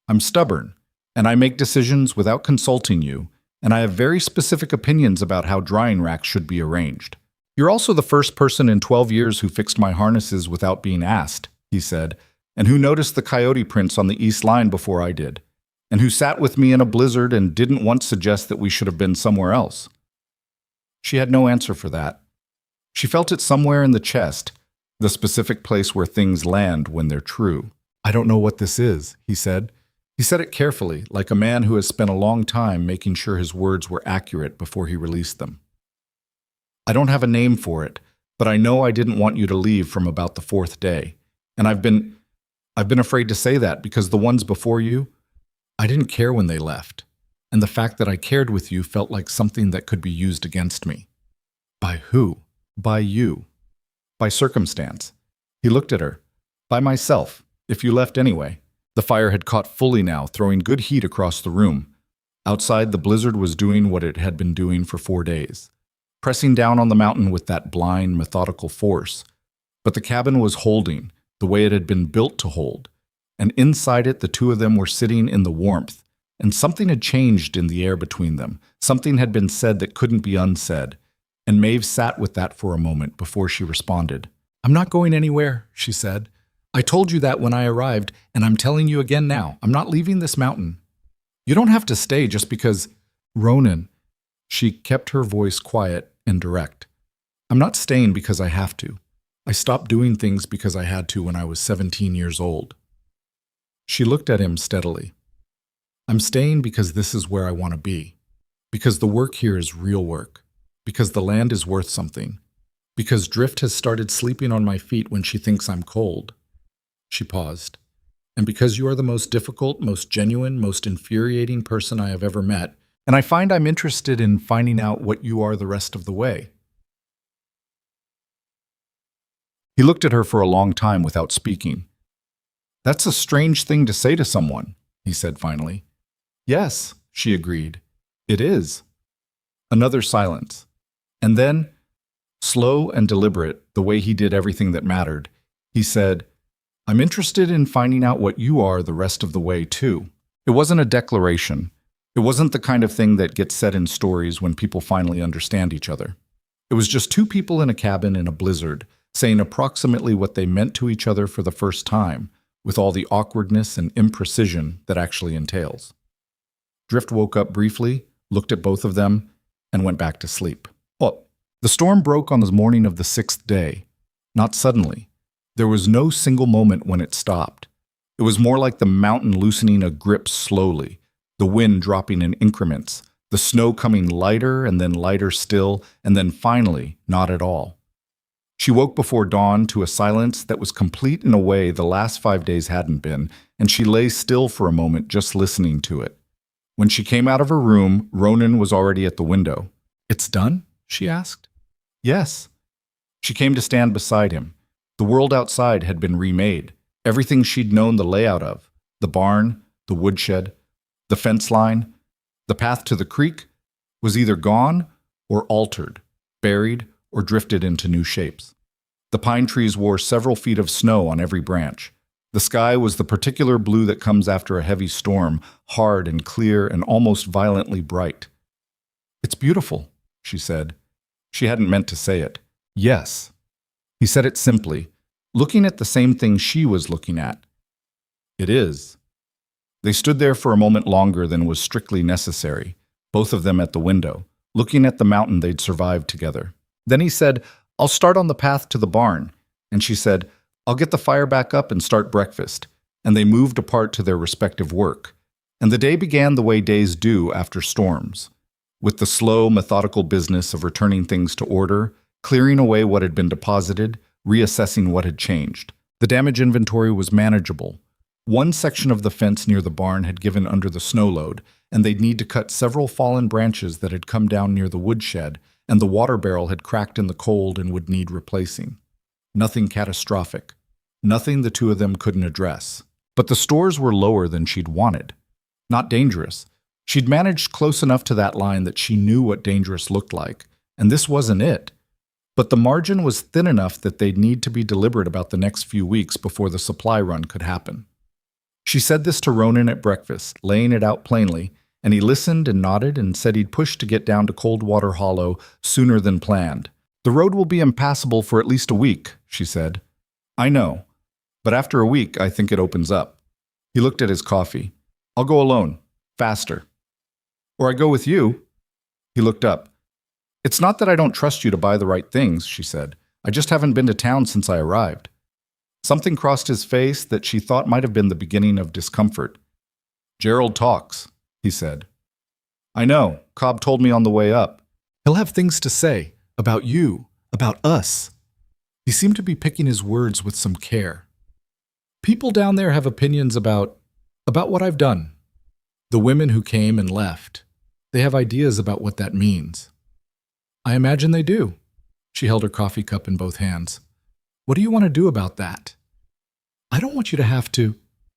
"I'm stubborn, and I make decisions without consulting you, and I have very specific opinions about how drying racks should be arranged. You're also the first person in 12 years who fixed my harnesses without being asked," he said, "and who noticed the coyote prints on the east line before I did, and who sat with me in a blizzard and didn't once suggest that we should have been somewhere else." She had no answer for that. She felt it somewhere in the chest, the specific place where things land when they're true. "I don't know what this is," he said. He said it carefully, like a man who has spent a long time making sure his words were accurate before he released them. "I don't have a name for it, but I know I didn't want you to leave from about the 4th day. And I've been afraid to say that because the ones before you, I didn't care when they left. And the fact that I cared with you felt like something that could be used against me." "By who?" "By you. By circumstance." He looked at her. By myself, if you left anyway. The fire had caught fully now, throwing good heat across the room. Outside, the blizzard was doing what it had been doing for 4 days, pressing down on the mountain with that blind, methodical force. But the cabin was holding, the way it had been built to hold. And inside it, the two of them were sitting in the warmth. And something had changed in the air between them. Something had been said that couldn't be unsaid. And Maeve sat with that for a moment before she responded. "I'm not going anywhere," she said. "I told you that when I arrived, and I'm telling you again now. I'm not leaving this mountain. You don't have to stay just because—" "Ronan," she kept her voice quiet and direct. "I'm not staying because I have to. I stopped doing things because I had to when I was 17 years old." She looked at him steadily. "I'm staying because this is where I want to be. Because the work here is real work. Because the land is worth something. Because Drift has started sleeping on my feet when she thinks I'm cold." She paused. "And because you are the most difficult, most genuine, most infuriating person I have ever met, and I find I'm interested in finding out what you are the rest of the way." He looked at her for a long time without speaking. "That's a strange thing to say to someone," he said finally. "Yes," she agreed. "It is." Another silence. And then, slow and deliberate, the way he did everything that mattered, he said, "I'm interested in finding out what you are the rest of the way, too." It wasn't a declaration. It wasn't the kind of thing that gets said in stories when people finally understand each other. It was just two people in a cabin in a blizzard, saying approximately what they meant to each other for the first time, with all the awkwardness and imprecision that actually entails. Drift woke up briefly, looked at both of them, and went back to sleep. Well, the storm broke on the morning of the 6th day. Not suddenly. There was no single moment when it stopped. It was more like the mountain loosening a grip slowly, the wind dropping in increments, the snow coming lighter and then lighter still, and then finally not at all. She woke before dawn to a silence that was complete in a way the last 5 days hadn't been, and she lay still for a moment just listening to it. When she came out of her room, Ronan was already at the window. "It's done?" she asked. "Yes." She came to stand beside him. The world outside had been remade. Everything she'd known the layout of, the barn, the woodshed, the fence line, the path to the creek, was either gone or altered, buried, or drifted into new shapes. The pine trees wore several feet of snow on every branch. The sky was the particular blue that comes after a heavy storm, hard and clear and almost violently bright. "It's beautiful," she said. She hadn't meant to say it. "Yes." He said it simply, looking at the same thing she was looking at. "It is." They stood there for a moment longer than was strictly necessary, both of them at the window, looking at the mountain they'd survived together. Then he said, "I'll start on the path to the barn." And she said, "I'll get the fire back up and start breakfast." And they moved apart to their respective work. And the day began the way days do after storms, with the slow, methodical business of returning things to order, clearing away what had been deposited, reassessing what had changed. The damage inventory was manageable. One section of the fence near the barn had given under the snow load, and they'd need to cut several fallen branches that had come down near the woodshed, and the water barrel had cracked in the cold and would need replacing. Nothing catastrophic. Nothing the two of them couldn't address. But the stores were lower than she'd wanted. Not dangerous. She'd managed close enough to that line that she knew what dangerous looked like, and this wasn't it. But the margin was thin enough that they'd need to be deliberate about the next few weeks before the supply run could happen. She said this to Ronan at breakfast, laying it out plainly, and he listened and nodded and said he'd push to get down to Coldwater Hollow sooner than planned. "The road will be impassable for at least a week," she said. "I know, but after a week I think it opens up." He looked at his coffee. "I'll go alone. Faster." "Or I go with you." He looked up. "It's not that I don't trust you to buy the right things," she said. "I just haven't been to town since I arrived." Something crossed his face that she thought might have been the beginning of discomfort. "Gerald talks," he said. "I know. Cobb told me on the way up. He'll have things to say about you, about us." He seemed to be picking his words with some care. "People down there have opinions about what I've done. The women who came and left. They have ideas about what that means." "I imagine they do." She held her coffee cup in both hands. "What do you want to do about that?" I don't want you to have to.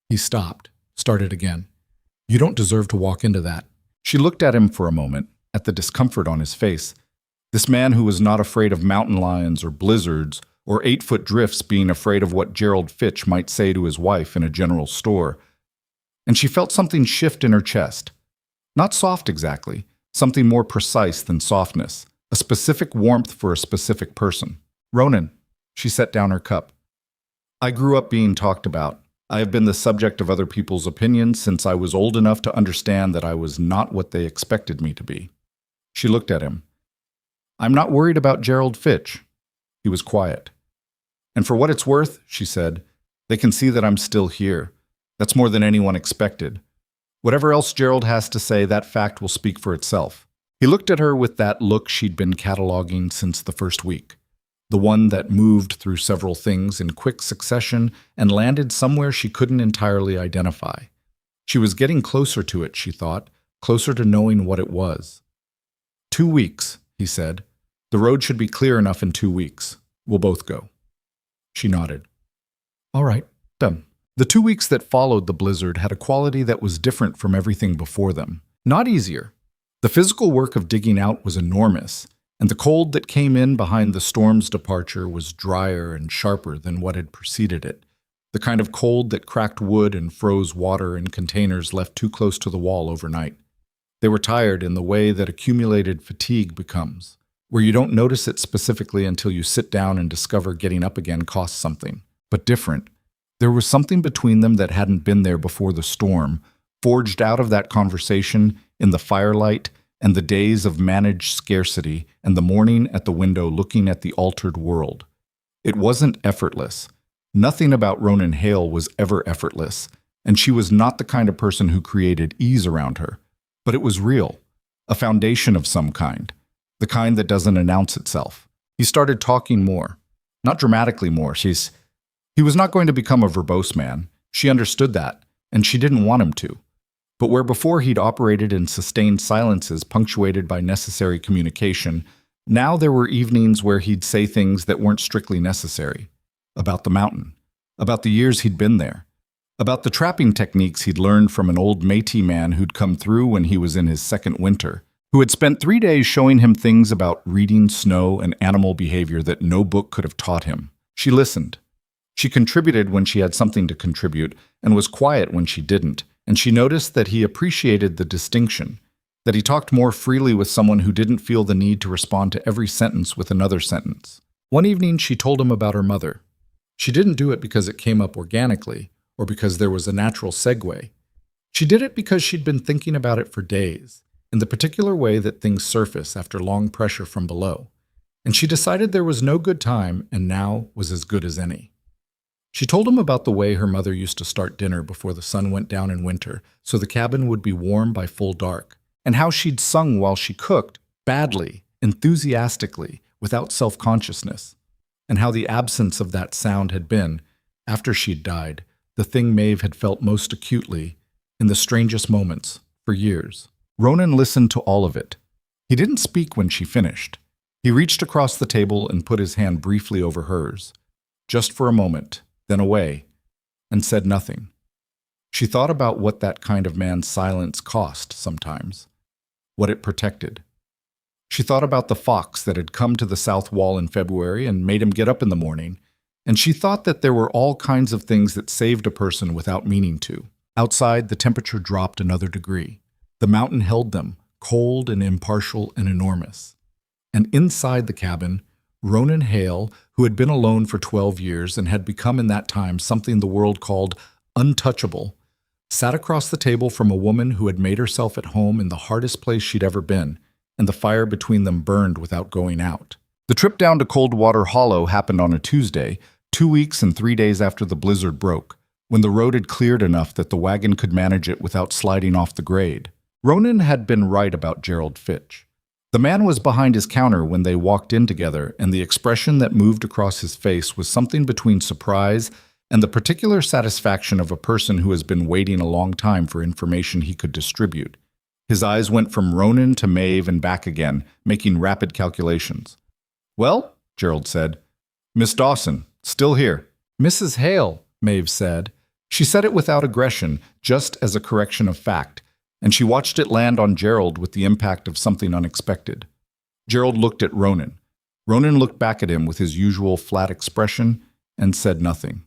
He stopped, started again. You don't deserve to walk into that. She looked at him for a moment, at the discomfort on his face. This man who was not afraid of mountain lions or blizzards or 8-foot drifts being afraid of what Gerald Fitch might say to his wife in a general store. And she felt something shift in her chest. Not soft exactly, something more precise than softness, a specific warmth for a specific person. Ronan, she set down her cup. I grew up being talked about. I have been the subject of other people's opinions since I was old enough to understand that I was not what they expected me to be. She looked at him. I'm not worried about Gerald Fitch. He was quiet. And for what it's worth, she said, they can see that I'm still here. That's more than anyone expected. Whatever else Gerald has to say, that fact will speak for itself. He looked at her with that look she'd been cataloging since the first week. The one that moved through several things in quick succession and landed somewhere she couldn't entirely identify. She was getting closer to it, she thought, closer to knowing what it was. 2 weeks, he said. The road should be clear enough in 2 weeks. We'll both go. She nodded. All right, done. The 2 weeks that followed the blizzard had a quality that was different from everything before them. Not easier. The physical work of digging out was enormous, and the cold that came in behind the storm's departure was drier and sharper than what had preceded it, the kind of cold that cracked wood and froze water in containers left too close to the wall overnight. They were tired in the way that accumulated fatigue becomes, where you don't notice it specifically until you sit down and discover getting up again costs something, but different. There was something between them that hadn't been there before the storm, forged out of that conversation in the firelight and the days of managed scarcity and the morning at the window looking at the altered world. It wasn't effortless. Nothing about Ronan Hale was ever effortless, and she was not the kind of person who created ease around her. But it was real, a foundation of some kind, the kind that doesn't announce itself. He started talking more, not dramatically more. He was not going to become a verbose man. She understood that, and she didn't want him to. But where before he'd operated in sustained silences punctuated by necessary communication, now there were evenings where he'd say things that weren't strictly necessary. About the mountain, about the years he'd been there, about the trapping techniques he'd learned from an old Métis man who'd come through when he was in his second winter, who had spent 3 days showing him things about reading snow and animal behavior that no book could have taught him. She listened. She contributed when she had something to contribute and was quiet when she didn't, and she noticed that he appreciated the distinction, that he talked more freely with someone who didn't feel the need to respond to every sentence with another sentence. One evening she told him about her mother. She didn't do it because it came up organically, or because there was a natural segue. She did it because she'd been thinking about it for days, in the particular way that things surface after long pressure from below, and she decided there was no good time and now was as good as any. She told him about the way her mother used to start dinner before the sun went down in winter so the cabin would be warm by full dark, and how she'd sung while she cooked, badly, enthusiastically, without self-consciousness, and how the absence of that sound had been, after she'd died, the thing Maeve had felt most acutely, in the strangest moments, for years. Ronan listened to all of it. He didn't speak when she finished. He reached across the table and put his hand briefly over hers, just for a moment, then away, and said nothing. She thought about what that kind of man's silence cost sometimes, what it protected. She thought about the fox that had come to the south wall in February and made him get up in the morning, and she thought that there were all kinds of things that saved a person without meaning to. Outside, the temperature dropped another degree. The mountain held them, cold and impartial and enormous. And inside the cabin, Ronan Hale, who had been alone for 12 years and had become in that time something the world called untouchable, sat across the table from a woman who had made herself at home in the hardest place she'd ever been, and the fire between them burned without going out. The trip down to Coldwater Hollow happened on a Tuesday, 2 weeks and 3 days after the blizzard broke, when the road had cleared enough that the wagon could manage it without sliding off the grade. Ronan had been right about Gerald Fitch. The man was behind his counter when they walked in together, and the expression that moved across his face was something between surprise and the particular satisfaction of a person who has been waiting a long time for information he could distribute. His eyes went from Ronan to Maeve and back again, making rapid calculations. "Well," Gerald said, "Miss Dawson, still here." "Mrs. Hale," Maeve said. She said it without aggression, just as a correction of fact, and she watched it land on Gerald with the impact of something unexpected. Gerald looked at Ronan. Ronan looked back at him with his usual flat expression and said nothing.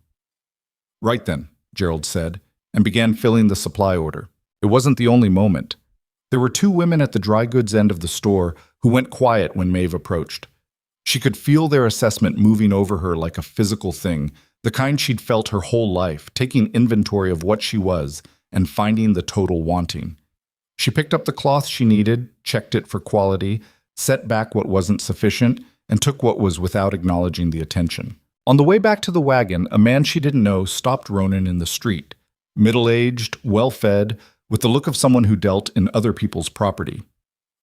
"Right then," Gerald said, and began filling the supply order. It wasn't the only moment. There were two women at the dry goods end of the store who went quiet when Maeve approached. She could feel their assessment moving over her like a physical thing, the kind she'd felt her whole life, taking inventory of what she was and finding the total wanting. She picked up the cloth she needed, checked it for quality, set back what wasn't sufficient, and took what was without acknowledging the attention. On the way back to the wagon, a man she didn't know stopped Ronan in the street. Middle-aged, well-fed, with the look of someone who dealt in other people's property.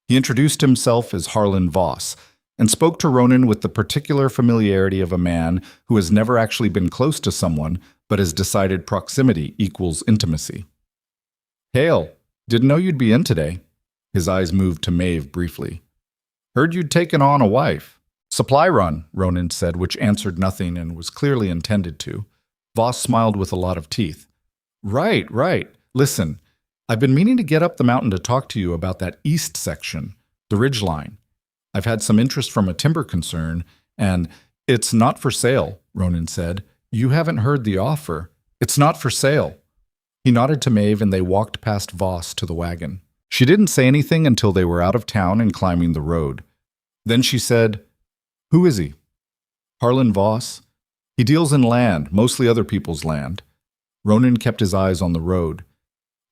He introduced himself as Harlan Voss, and spoke to Ronan with the particular familiarity of a man who has never actually been close to someone, but has decided proximity equals intimacy. "Hale, didn't know you'd be in today." His eyes moved to Maeve briefly. "Heard you'd taken on a wife." "Supply run," Ronan said, which answered nothing and was clearly intended to. Voss smiled with a lot of teeth. Right. Listen, I've been meaning to get up the mountain to talk to you about that east section, the ridgeline. I've had some interest from a timber concern, and it's not for sale," Ronan said. "You haven't heard the offer. It's not for sale." He nodded to Maeve and they walked past Voss to the wagon. She didn't say anything until they were out of town and climbing the road. Then she said, "Who is he?" "Harlan Voss. He deals in land, mostly other people's land." Ronan kept his eyes on the road.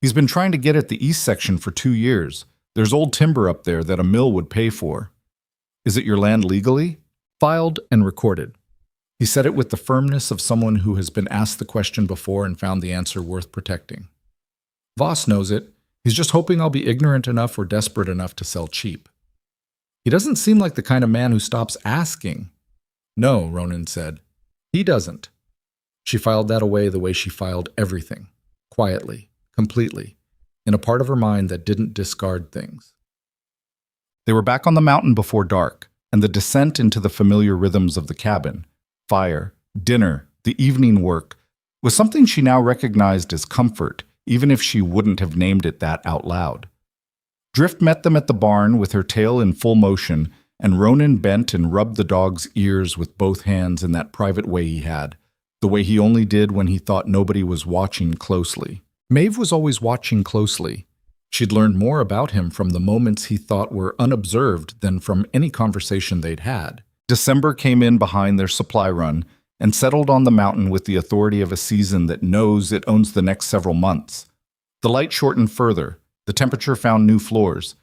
"He's been trying to get at the east section for 2 years. There's old timber up there that a mill would pay for." "Is it your land legally?" "Filed and recorded." He said it with the firmness of someone who has been asked the question before and found the answer worth protecting. "Voss knows it. He's just hoping I'll be ignorant enough or desperate enough to sell cheap." "He doesn't seem like the kind of man who stops asking." "No," Ronan said. "He doesn't." She filed that away the way she filed everything, quietly, completely, in a part of her mind that didn't discard things. They were back on the mountain before dark, and the descent into the familiar rhythms of the cabin, fire, dinner, the evening work, was something she now recognized as comfort, even if she wouldn't have named it that out loud. Drift met them at the barn with her tail in full motion, and Ronan bent and rubbed the dog's ears with both hands in that private way he had, the way he only did when he thought nobody was watching closely. Maeve was always watching closely. She'd learned more about him from the moments he thought were unobserved than from any conversation they'd had. December came in behind their supply run and settled on the mountain with the authority of a season that knows it owns the next several months. The light shortened further. The temperature found new floors.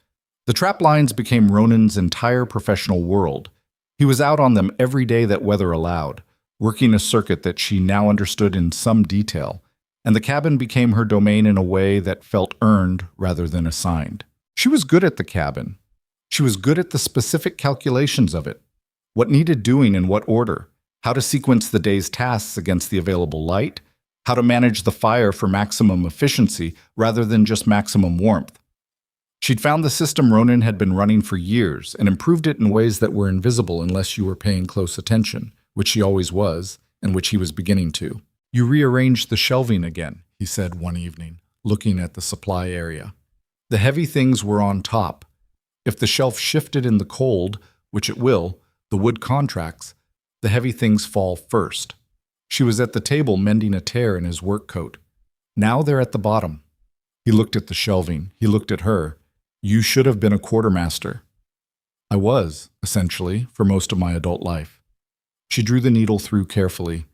The trap lines became Ronan's entire professional world. He was out on them every day that weather allowed, working a circuit that she now understood in some detail, and the cabin became her domain in a way that felt earned rather than assigned. She was good at the cabin. She was good at the specific calculations of it, what needed doing in what order, how to sequence the day's tasks against the available light, how to manage the fire for maximum efficiency rather than just maximum warmth. She'd found the system Ronan had been running for years and improved it in ways that were invisible unless you were paying close attention, which she always was, and which he was beginning to. "You rearranged the shelving again," he said one evening, looking at the supply area. "The heavy things were on top. If the shelf shifted in the cold, which it will, the wood contracts, the heavy things fall first." She was at the table mending a tear in his work coat. "Now they're at the bottom." He looked at the shelving. He looked at her. "You should have been a quartermaster." "I was, essentially, for most of my adult life." She drew the needle through carefully.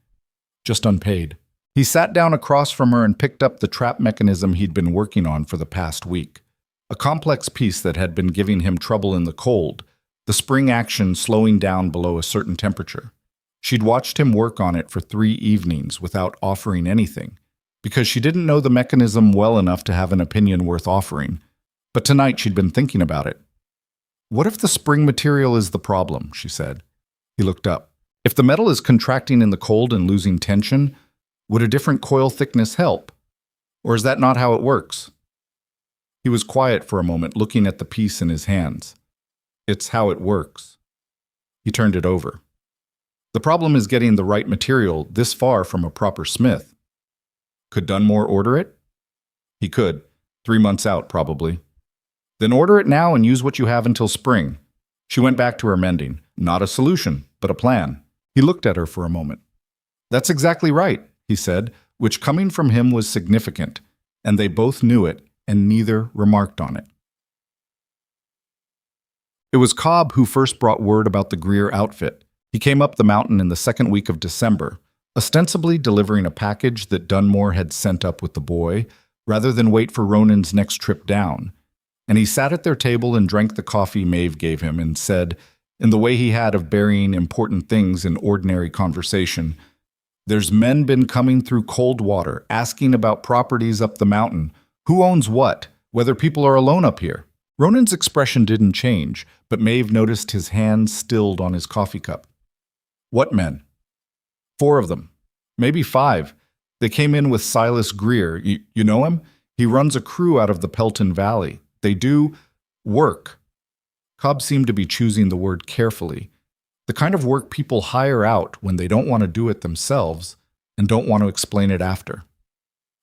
"Just unpaid." He sat down across from her and picked up the trap mechanism he'd been working on for the past week. A complex piece that had been giving him trouble in the cold, the spring action slowing down below a certain temperature. She'd watched him work on it for 3 evenings without offering anything, because she didn't know the mechanism well enough to have an opinion worth offering. But tonight she'd been thinking about it. "What if the spring material is the problem?" she said. He looked up. "If the metal is contracting in the cold and losing tension, would a different coil thickness help? Or is that not how it works?" He was quiet for a moment, looking at the piece in his hands. "It's how it works." He turned it over. "The problem is getting the right material this far from a proper smith." Could Dunmore order it? He could. 3 months out, probably. Then order it now and use what you have until spring. She went back to her mending. Not a solution, but a plan. He looked at her for a moment. That's exactly right, he said, which coming from him was significant, and they both knew it, and neither remarked on it. It was Cobb who first brought word about the Greer outfit. He came up the mountain in the second week of December, ostensibly delivering a package that Dunmore had sent up with the boy, rather than wait for Ronan's next trip down. And he sat at their table and drank the coffee Maeve gave him and said, in the way he had of burying important things in ordinary conversation, "There's men been coming through Coldwater, asking about properties up the mountain. Who owns what? Whether people are alone up here?" Ronan's expression didn't change, but Maeve noticed his hand stilled on his coffee cup. "What men?" "4 of them. Maybe 5. They came in with Silas Greer. You know him? He runs a crew out of the Pelton Valley. They do work." Cobb seemed to be choosing the word carefully. The kind of work people hire out when they don't want to do it themselves and don't want to explain it after.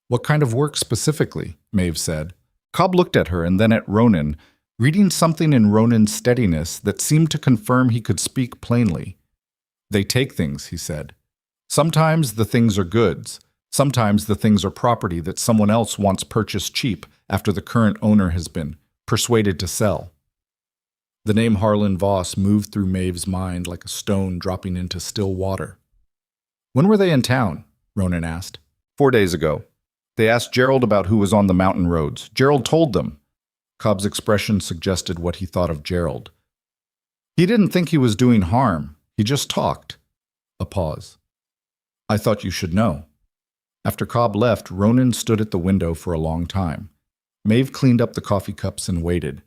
"What kind of work specifically?" Maeve said. Cobb looked at her and then at Ronan, reading something in Ronan's steadiness that seemed to confirm he could speak plainly. "They take things," he said. "Sometimes the things are goods. Sometimes the things are property that someone else wants purchased cheap after the current owner has been persuaded to sell." The name Harlan Voss moved through Maeve's mind like a stone dropping into still water. "When were they in town?" Ronan asked. 4 days ago. They asked Gerald about who was on the mountain roads. Gerald told them." Cobb's expression suggested what he thought of Gerald. "He didn't think he was doing harm. He just talked." A pause. "I thought you should know." After Cobb left, Ronan stood at the window for a long time. Maeve cleaned up the coffee cups and waited.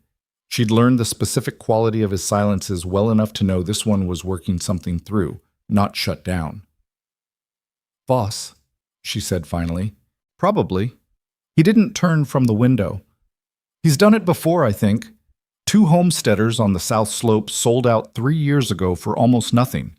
She'd learned the specific quality of his silences well enough to know this one was working something through, not shut down. "Voss," she said finally. "Probably. He didn't turn from the window. He's done it before, I think. 2 homesteaders on the South Slope sold out 3 years ago for almost nothing.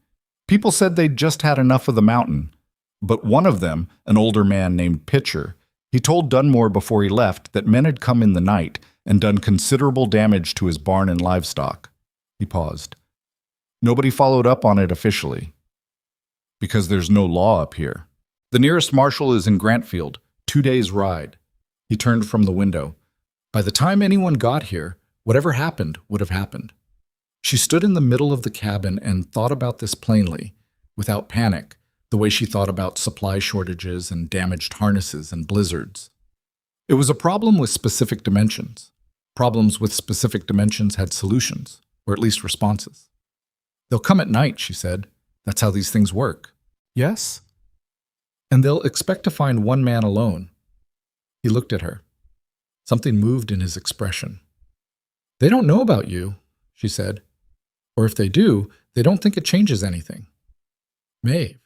People said they'd just had enough of the mountain. But one of them, an older man named Pitcher, he told Dunmore before he left that men had come in the night and done considerable damage to his barn and livestock." He paused. "Nobody followed up on it officially. Because there's no law up here. The nearest marshal is in Grantfield, 2 days' ride." He turned from the window. "By the time anyone got here, whatever happened would have happened." She stood in the middle of the cabin and thought about this plainly, without panic, the way she thought about supply shortages and damaged harnesses and blizzards. It was a problem with specific dimensions. Problems with specific dimensions had solutions, or at least responses. "They'll come at night," she said. "That's how these things work." "Yes?" "And they'll expect to find one man alone." He looked at her. Something moved in his expression. "They don't know about you," she said. "Or if they do, they don't think it changes anything." "Maeve,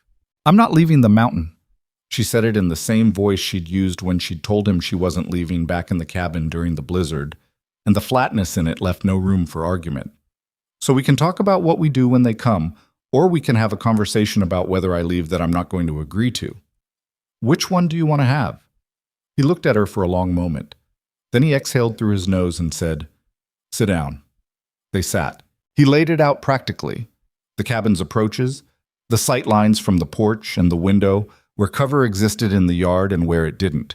I'm not leaving the mountain." She said it in the same voice she'd used when she'd told him she wasn't leaving back in the cabin during the blizzard, and the flatness in it left no room for argument. "So we can talk about what we do when they come, or we can have a conversation about whether I leave that I'm not going to agree to. Which one do you want to have?" He looked at her for a long moment. Then he exhaled through his nose and said, "Sit down." They sat. He laid it out practically. The cabin's approaches, the sight lines from the porch and the window, where cover existed in the yard and where it didn't.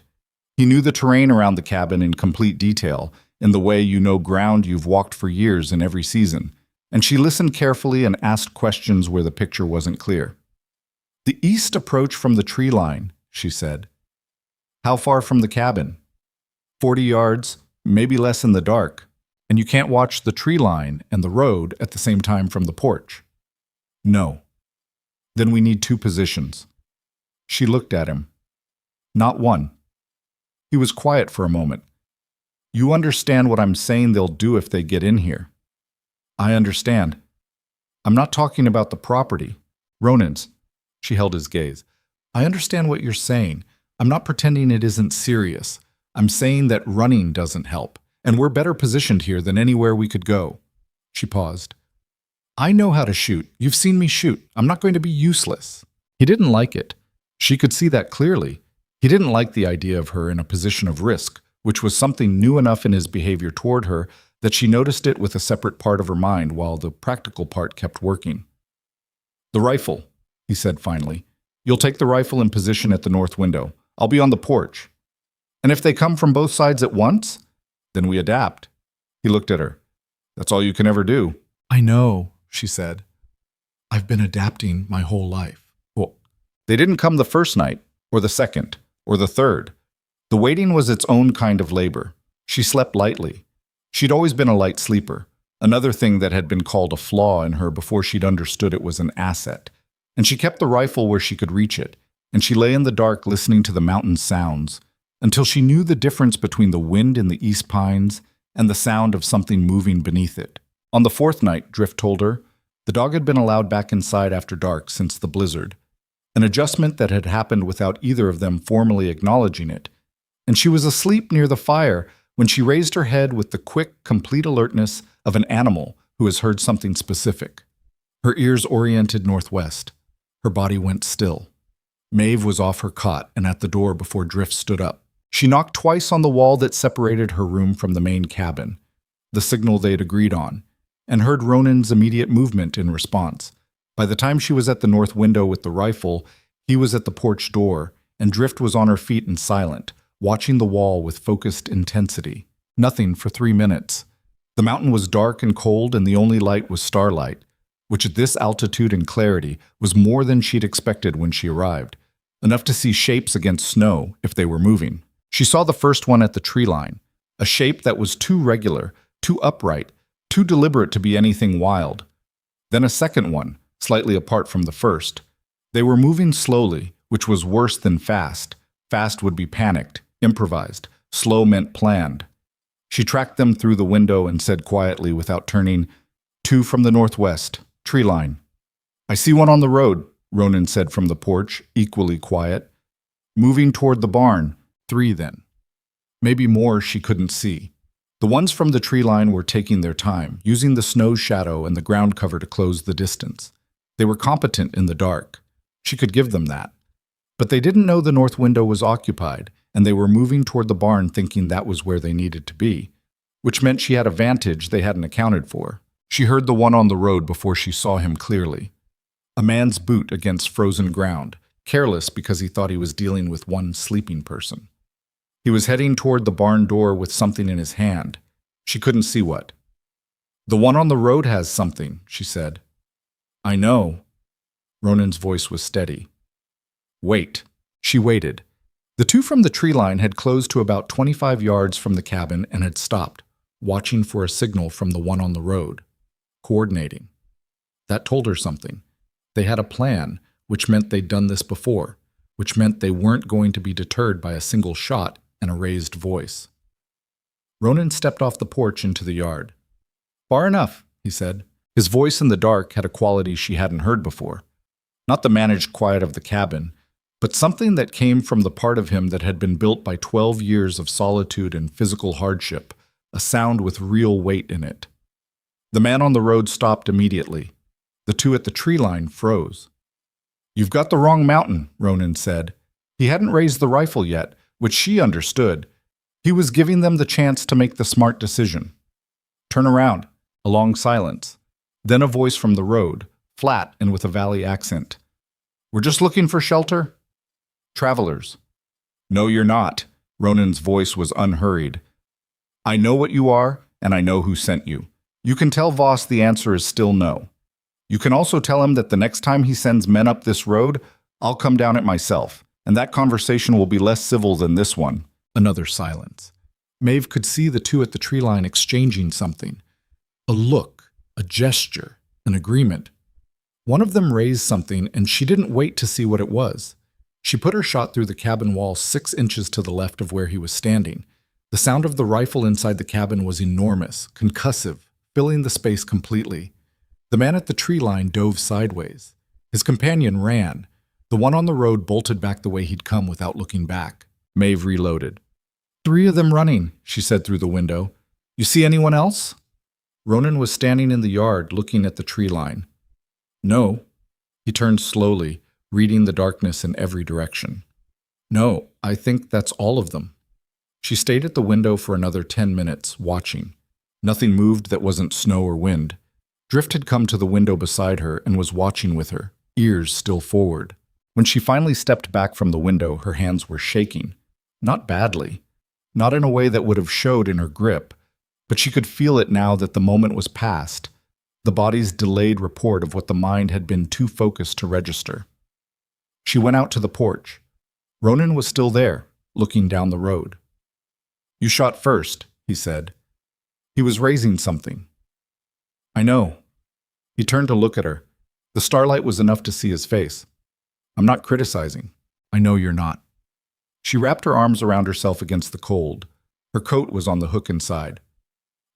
He knew the terrain around the cabin in complete detail, in the way you know ground you've walked for years in every season, and she listened carefully and asked questions where the picture wasn't clear. "The east approach from the tree line," she said. "How far from the cabin?" 40 yards, maybe less in the dark, and you can't watch the tree line and the road at the same time from the porch." "No." "Then we need 2 positions." She looked at him. "Not 1. He was quiet for a moment. "You understand what I'm saying they'll do if they get in here?" "I understand. I'm not talking about the property. Ronan's." She held his gaze. "I understand what you're saying. I'm not pretending it isn't serious. I'm saying that running doesn't help, and we're better positioned here than anywhere we could go." She paused. "I know how to shoot. You've seen me shoot. I'm not going to be useless." He didn't like it. She could see that clearly. He didn't like the idea of her in a position of risk, which was something new enough in his behavior toward her that she noticed it with a separate part of her mind while the practical part kept working. "The rifle," he said finally. "You'll take the rifle in position at the north window. I'll be on the porch. And if they come from both sides at once, then we adapt." He looked at her. "That's all you can ever do." "I know," she said. "I've been adapting my whole life." "Well, they didn't come the first night, or the second, or the third. The waiting was its own kind of labor. She slept lightly. She'd always been a light sleeper, another thing that had been called a flaw in her before she'd understood it was an asset. And she kept the rifle where she could reach it, and she lay in the dark listening to the mountain sounds, until she knew the difference between the wind in the east pines and the sound of something moving beneath it. On the fourth night, Drift told her, the dog had been allowed back inside after dark since the blizzard, an adjustment that had happened without either of them formally acknowledging it, and she was asleep near the fire when she raised her head with the quick, complete alertness of an animal who has heard something specific. Her ears oriented northwest. Her body went still. Maeve was off her cot and at the door before Drift stood up. She knocked twice on the wall that separated her room from the main cabin, the signal they'd agreed on, and heard Ronan's immediate movement in response. By the time she was at the north window with the rifle, he was at the porch door, and Drift was on her feet and silent, watching the wall with focused intensity. Nothing for 3 minutes. The mountain was dark and cold, and the only light was starlight, which at this altitude and clarity was more than she'd expected when she arrived, enough to see shapes against snow if they were moving. She saw the first one at the tree line, a shape that was too regular, too upright, too deliberate to be anything wild. Then a second one, slightly apart from the first. They were moving slowly, which was worse than fast. Fast would be panicked, improvised. Slow meant planned. She tracked them through the window and said quietly without turning, "2 from the northwest, tree line." "I see one on the road," Ronan said from the porch, equally quiet. "Moving toward the barn, 3 then." Maybe more she couldn't see. The ones from the tree line were taking their time, using the snow shadow and the ground cover to close the distance. They were competent in the dark. She could give them that. But they didn't know the north window was occupied, and they were moving toward the barn thinking that was where they needed to be, which meant she had a vantage they hadn't accounted for. She heard the one on the road before she saw him clearly. A man's boot against frozen ground, careless because he thought he was dealing with one sleeping person. He was heading toward the barn door with something in his hand. She couldn't see what. "The one on the road has something," she said. "I know." Ronan's voice was steady. "Wait." She waited. The 2 from the tree line had closed to about 25 yards from the cabin and had stopped, watching for a signal from the one on the road, coordinating. That told her something. They had a plan, which meant they'd done this before, which meant they weren't going to be deterred by a single shot and a raised voice. Ronan stepped off the porch into the yard. "Far enough," he said. His voice in the dark had a quality she hadn't heard before. Not the managed quiet of the cabin, but something that came from the part of him that had been built by 12 years of solitude and physical hardship, a sound with real weight in it. The man on the road stopped immediately. The 2 at the tree line froze. "You've got the wrong mountain," Ronan said. He hadn't raised the rifle yet, which she understood. He was giving them the chance to make the smart decision. "Turn around." A long silence. Then a voice from the road, flat and with a valley accent. "We're just looking for shelter?" "Travelers." "No, you're not." Ronan's voice was unhurried. "I know what you are, and I know who sent you. You can tell Voss the answer is still no. You can also tell him that the next time he sends men up this road, I'll come down it myself, and that conversation will be less civil than this one." Another silence. Maeve could see the 2 at the tree line exchanging something. A look, a gesture, an agreement. One of them raised something, and she didn't wait to see what it was. She put her shot through the cabin wall 6 inches to the left of where he was standing. The sound of the rifle inside the cabin was enormous, concussive, filling the space completely. The man at the tree line dove sideways. His companion ran. The one on the road bolted back the way he'd come without looking back. Maeve reloaded. 3 of them running, she said through the window. "You see anyone else?" Ronan was standing in the yard, looking at the tree line. "No." He turned slowly, reading the darkness in every direction. No, I think that's all of them. She stayed at the window for another 10 minutes, watching. Nothing moved that wasn't snow or wind. Drift had come to the window beside her and was watching with her, ears still forward. When she finally stepped back from the window, her hands were shaking. Not badly. Not in a way that would have showed in her grip, but she could feel it now that the moment was past, the body's delayed report of what the mind had been too focused to register. She went out to the porch. Ronan was still there, looking down the road. "You shot first," he said. He was raising something. "I know." He turned to look at her. The starlight was enough to see his face. "I'm not criticizing. I know you're not." She wrapped her arms around herself against the cold. Her coat was on the hook inside.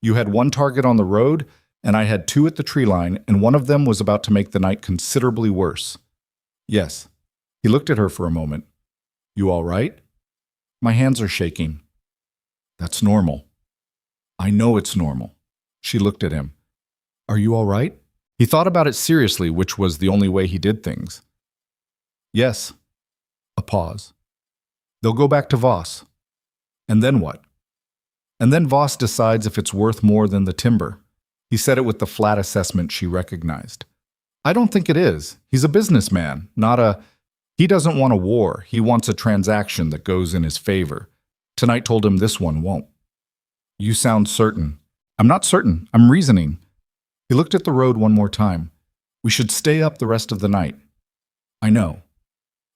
"You had one target on the road, and I had two at the tree line, and one of them was about to make the night considerably worse." "Yes." He looked at her for a moment. "You all right?" "My hands are shaking." "That's normal." "I know it's normal." She looked at him. "Are you all right?" He thought about it seriously, which was the only way he did things. "Yes." A pause. "They'll go back to Voss." "And then what?" "And then Voss decides if it's worth more than the timber." He said it with the flat assessment she recognized. "I don't think it is. He's a businessman, not a... He doesn't want a war. He wants a transaction that goes in his favor. Tonight told him this one won't." "You sound certain." "I'm not certain. I'm reasoning." He looked at the road one more time. "We should stay up the rest of the night." "I know."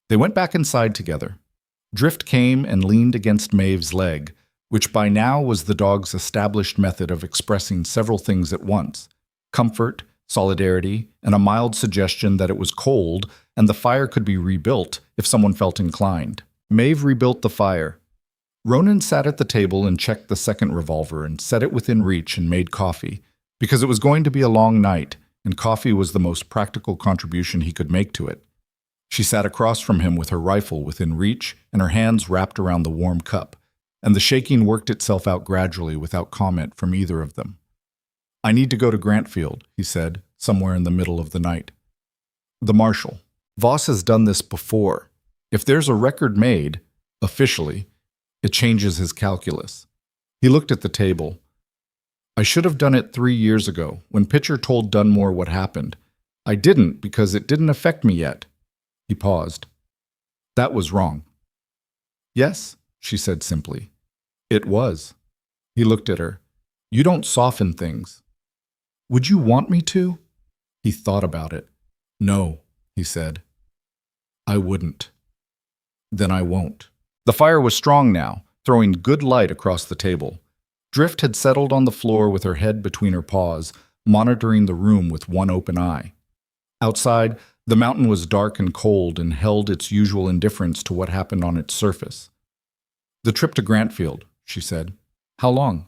They went back inside together. Drift came and leaned against Maeve's leg, which by now was the dog's established method of expressing several things at once: comfort, solidarity, and a mild suggestion that it was cold and the fire could be rebuilt if someone felt inclined. Maeve rebuilt the fire. Ronan sat at the table and checked the second revolver and set it within reach and made coffee, because it was going to be a long night, and coffee was the most practical contribution he could make to it. She sat across from him with her rifle within reach and her hands wrapped around the warm cup, and the shaking worked itself out gradually without comment from either of them. "I need to go to Grantfield," he said, somewhere in the middle of the night. "The marshal. Voss has done this before. If there's a record made, officially, it changes his calculus." He looked at the table. "I should have done it 3 years ago, when Pitcher told Dunmore what happened. I didn't because it didn't affect me yet." He paused. "That was wrong." "Yes," she said simply. "It was." He looked at her. "You don't soften things." "Would you want me to?" He thought about it. "No," he said. "I wouldn't." "Then I won't." The fire was strong now, throwing good light across the table. Drift had settled on the floor with her head between her paws, monitoring the room with one open eye. Outside, the mountain was dark and cold and held its usual indifference to what happened on its surface. "The trip to Grantfield," she said. "How long?"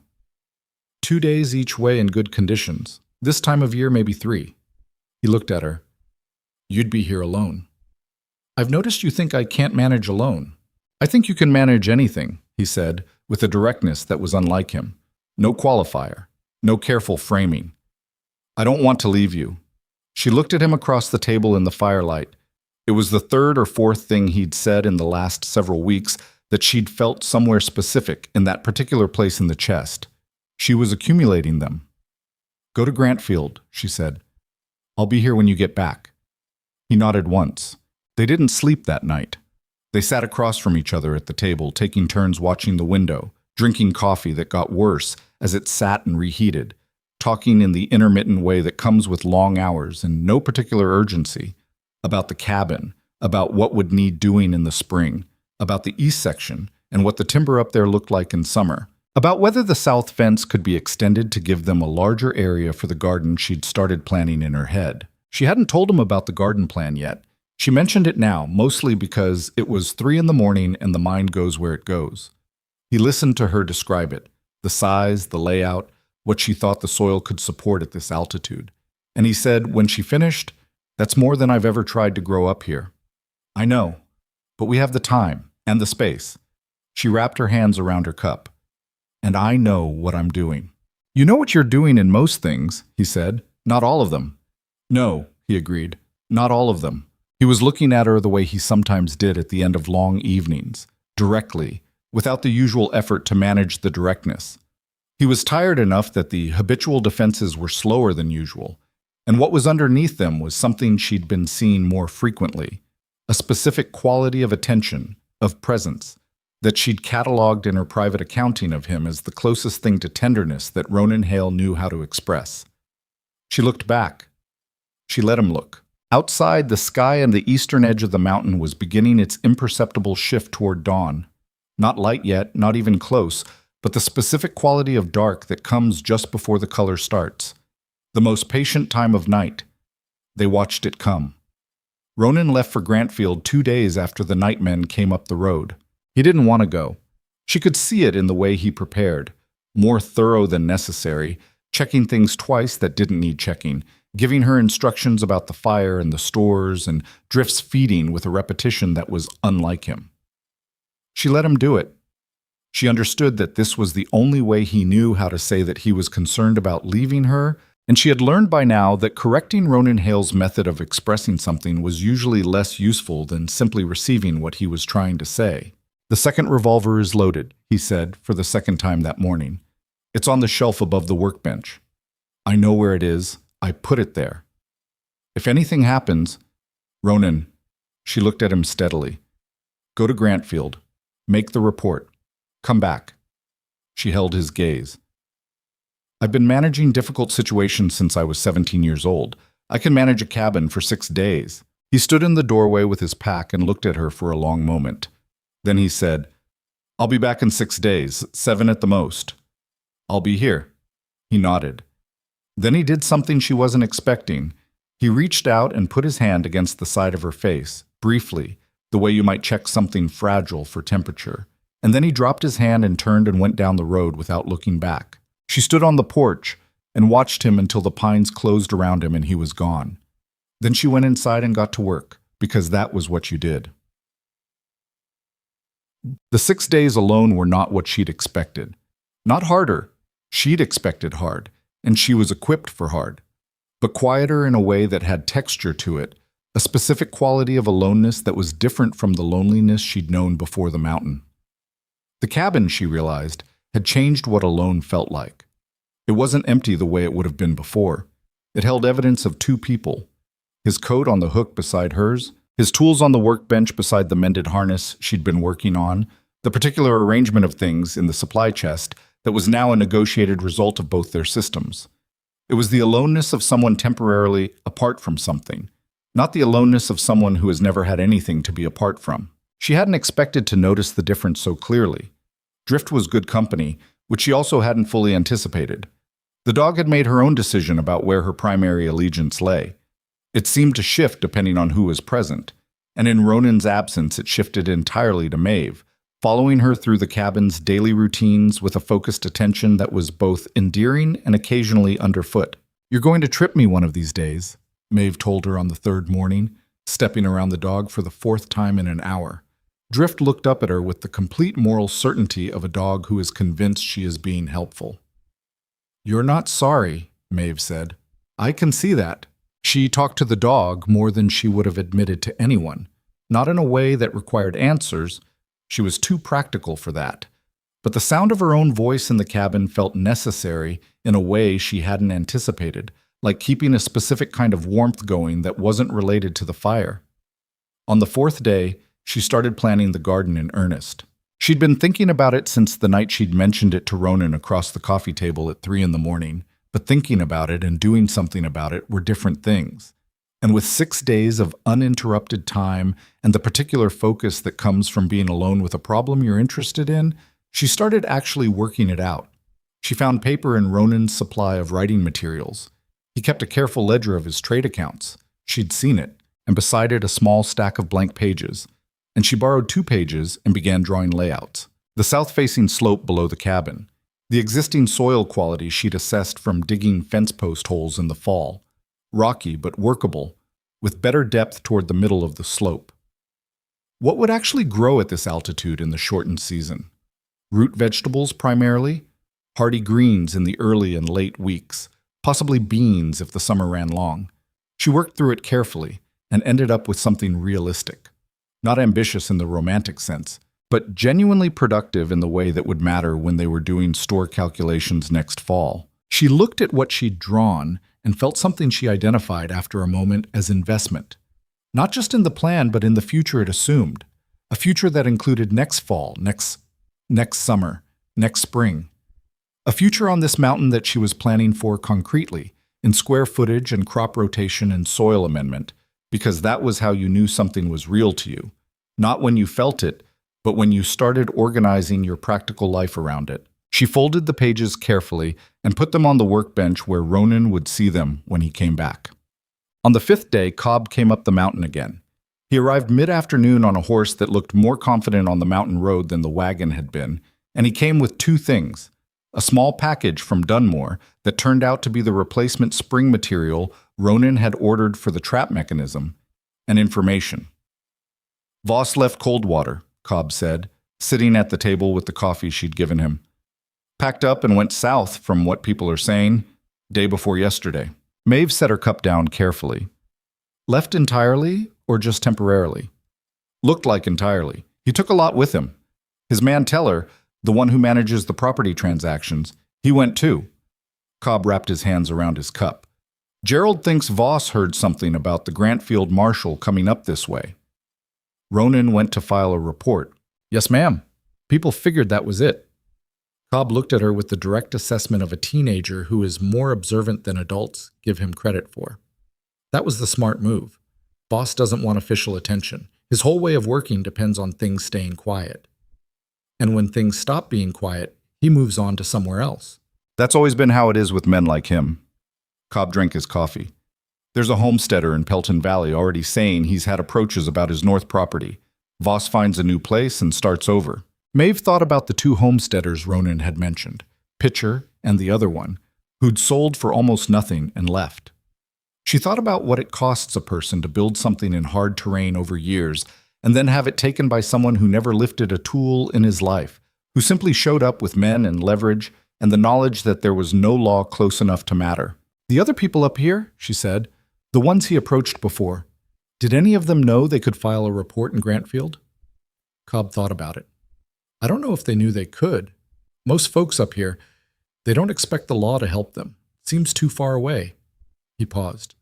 2 days each way in good conditions. This time of year, maybe 3. He looked at her. "You'd be here alone." "I've noticed you think I can't manage alone." "I think you can manage anything," he said, with a directness that was unlike him. No qualifier, no careful framing. "I don't want to leave you." She looked at him across the table in the firelight. It was the 3rd or 4th thing he'd said in the last several weeks that she'd felt somewhere specific in that particular place in the chest. She was accumulating them. "Go to Grantfield," she said. "I'll be here when you get back." He nodded once. They didn't sleep that night. They sat across from each other at the table, taking turns watching the window, drinking coffee that got worse as it sat and reheated, talking in the intermittent way that comes with long hours and no particular urgency, about the cabin, about what would need doing in the spring, about the east section and what the timber up there looked like in summer, about whether the south fence could be extended to give them a larger area for the garden she'd started planning in her head. She hadn't told him about the garden plan yet. She mentioned it now, mostly because it was 3 in the morning and the mind goes where it goes. He listened to her describe it, the size, the layout, what she thought the soil could support at this altitude. And he said, when she finished, "That's more than I've ever tried to grow up here." "I know, but we have the time and the space." She wrapped her hands around her cup. "And I know what I'm doing." "You know what you're doing in most things," he said. "Not all of them." "No," he agreed. "Not all of them. He was looking at her the way he sometimes did at the end of long evenings, directly, without the usual effort to manage the directness. He was tired enough that the habitual defenses were slower than usual, and what was underneath them was something she'd been seeing more frequently, a specific quality of attention, of presence, that she'd cataloged in her private accounting of him as the closest thing to tenderness that Ronan Hale knew how to express. She looked back. She let him look. Outside, the sky on the eastern edge of the mountain was beginning its imperceptible shift toward dawn. Not light yet, not even close, but the specific quality of dark that comes just before the color starts. The most patient time of night. They watched it come. Ronan left for Grantfield 2 days after the nightmen came up the road. He didn't want to go. She could see it in the way he prepared, more thorough than necessary, checking things twice that didn't need checking, giving her instructions about the fire and the stores, and Drift's feeding with a repetition that was unlike him. She let him do it. She understood that this was the only way he knew how to say that he was concerned about leaving her, and she had learned by now that correcting Ronan Hale's method of expressing something was usually less useful than simply receiving what he was trying to say. "The second revolver is loaded," he said for the second time that morning. "It's on the shelf above the workbench. I know where it is. I put it there. If anything happens, Ronan," she looked at him steadily, "go to Grantfield. Make the report. Come back." She held his gaze. "I've been managing difficult situations since I was 17 years old. I can manage a cabin for 6 days. He stood in the doorway with his pack and looked at her for a long moment. Then he said, "I'll be back in 6 days, 7 at the most. I'll be here." He nodded. Then he did something she wasn't expecting. He reached out and put his hand against the side of her face, briefly, the way you might check something fragile for temperature. And then he dropped his hand and turned and went down the road without looking back. She stood on the porch and watched him until the pines closed around him and he was gone. Then she went inside and got to work, because that was what you did. The 6 days alone were not what she'd expected. Not harder. She'd expected hard, and she was equipped for hard. But quieter in a way that had texture to it, a specific quality of aloneness that was different from the loneliness she'd known before the mountain. The cabin, she realized, had changed what alone felt like. It wasn't empty the way it would have been before. It held evidence of 2 people. His coat on the hook beside hers, his tools on the workbench beside the mended harness she'd been working on, the particular arrangement of things in the supply chest that was now a negotiated result of both their systems. It was the aloneness of someone temporarily apart from something, not the aloneness of someone who has never had anything to be apart from. She hadn't expected to notice the difference so clearly. Drift was good company, which she also hadn't fully anticipated. The dog had made her own decision about where her primary allegiance lay. It seemed to shift depending on who was present, and in Ronan's absence it shifted entirely to Maeve, following her through the cabin's daily routines with a focused attention that was both endearing and occasionally underfoot. "You're going to trip me one of these days," Maeve told her on the 3rd morning, stepping around the dog for the 4th time in an hour. Drift looked up at her with the complete moral certainty of a dog who is convinced she is being helpful. "You're not sorry," Maeve said. "I can see that." She talked to the dog more than she would have admitted to anyone, not in a way that required answers. She was too practical for that. But the sound of her own voice in the cabin felt necessary in a way she hadn't anticipated, like keeping a specific kind of warmth going that wasn't related to the fire. On the 4th day, she started planning the garden in earnest. She'd been thinking about it since the night she'd mentioned it to Ronan across the coffee table at 3 in the morning, but thinking about it and doing something about it were different things. And with 6 days of uninterrupted time and the particular focus that comes from being alone with a problem you're interested in, she started actually working it out. She found paper in Ronan's supply of writing materials. He kept a careful ledger of his trade accounts. She'd seen it, and beside it a small stack of blank pages. And she borrowed 2 pages and began drawing layouts. The south-facing slope below the cabin. The existing soil quality she'd assessed from digging fence post holes in the fall. Rocky but workable, with better depth toward the middle of the slope. What would actually grow at this altitude in the shortened season? Root vegetables primarily, hardy greens in the early and late weeks, possibly beans if the summer ran long. She worked through it carefully, and ended up with something realistic. Not ambitious in the romantic sense, but genuinely productive in the way that would matter when they were doing store calculations next fall. She looked at what she'd drawn and felt something she identified after a moment as investment. Not just in the plan, but in the future it assumed. A future that included next fall, next summer, next spring. A future on this mountain that she was planning for concretely, in square footage and crop rotation and soil amendment, because that was how you knew something was real to you. Not when you felt it, but when you started organizing your practical life around it. She folded the pages carefully and put them on the workbench where Ronan would see them when he came back. On the 5th day, Cobb came up the mountain again. He arrived mid-afternoon on a horse that looked more confident on the mountain road than the wagon had been, and he came with 2 things: a small package from Dunmore that turned out to be the replacement spring material Ronan had ordered for the trap mechanism, and information. "Voss left Coldwater," Cobb said, sitting at the table with the coffee she'd given him. "Packed up and went south, from what people are saying, day before yesterday." Maeve set her cup down carefully. "Left entirely or just temporarily?" "Looked like entirely. He took a lot with him. His man Teller, the one who manages the property transactions, he went too." Cobb wrapped his hands around his cup. "Gerald thinks Voss heard something about the Grantfield Marshal coming up this way." Ronan went to file a report. "Yes, ma'am. People figured that was it." Cobb looked at her with the direct assessment of a teenager who is more observant than adults give him credit for. That was the smart move. Voss doesn't want official attention. His whole way of working depends on things staying quiet. And when things stop being quiet, he moves on to somewhere else. "That's always been how it is with men like him." Cobb drank his coffee. "There's a homesteader in Pelton Valley already saying he's had approaches about his north property. Voss finds a new place and starts over." Maeve thought about the 2 homesteaders Ronan had mentioned, Pitcher and the other one, who'd sold for almost nothing and left. She thought about what it costs a person to build something in hard terrain over years and then have it taken by someone who never lifted a tool in his life, who simply showed up with men and leverage and the knowledge that there was no law close enough to matter. "The other people up here," she said, "the ones he approached before, did any of them know they could file a report in Grantfield?" Cobb thought about it. "I don't know if they knew they could. Most folks up here, they don't expect the law to help them. It seems too far away." He paused.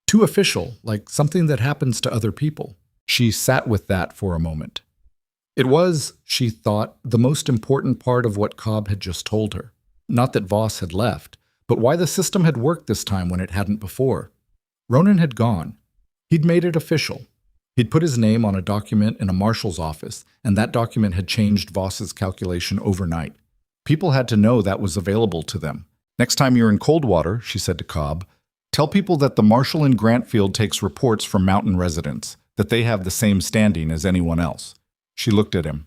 "Too official, like something that happens to other people." She sat with that for a moment. It was, she thought, the most important part of what Cobb had just told her. Not that Voss had left, but why the system had worked this time when it hadn't before. Ronan had gone. He'd made it official. He'd put his name on a document in a marshal's office, and that document had changed Voss's calculation overnight. People had to know that was available to them. "Next time you're in Coldwater," she said to Cobb, "tell people that the marshal in Grantfield takes reports from mountain residents, that they have the same standing as anyone else." She looked at him.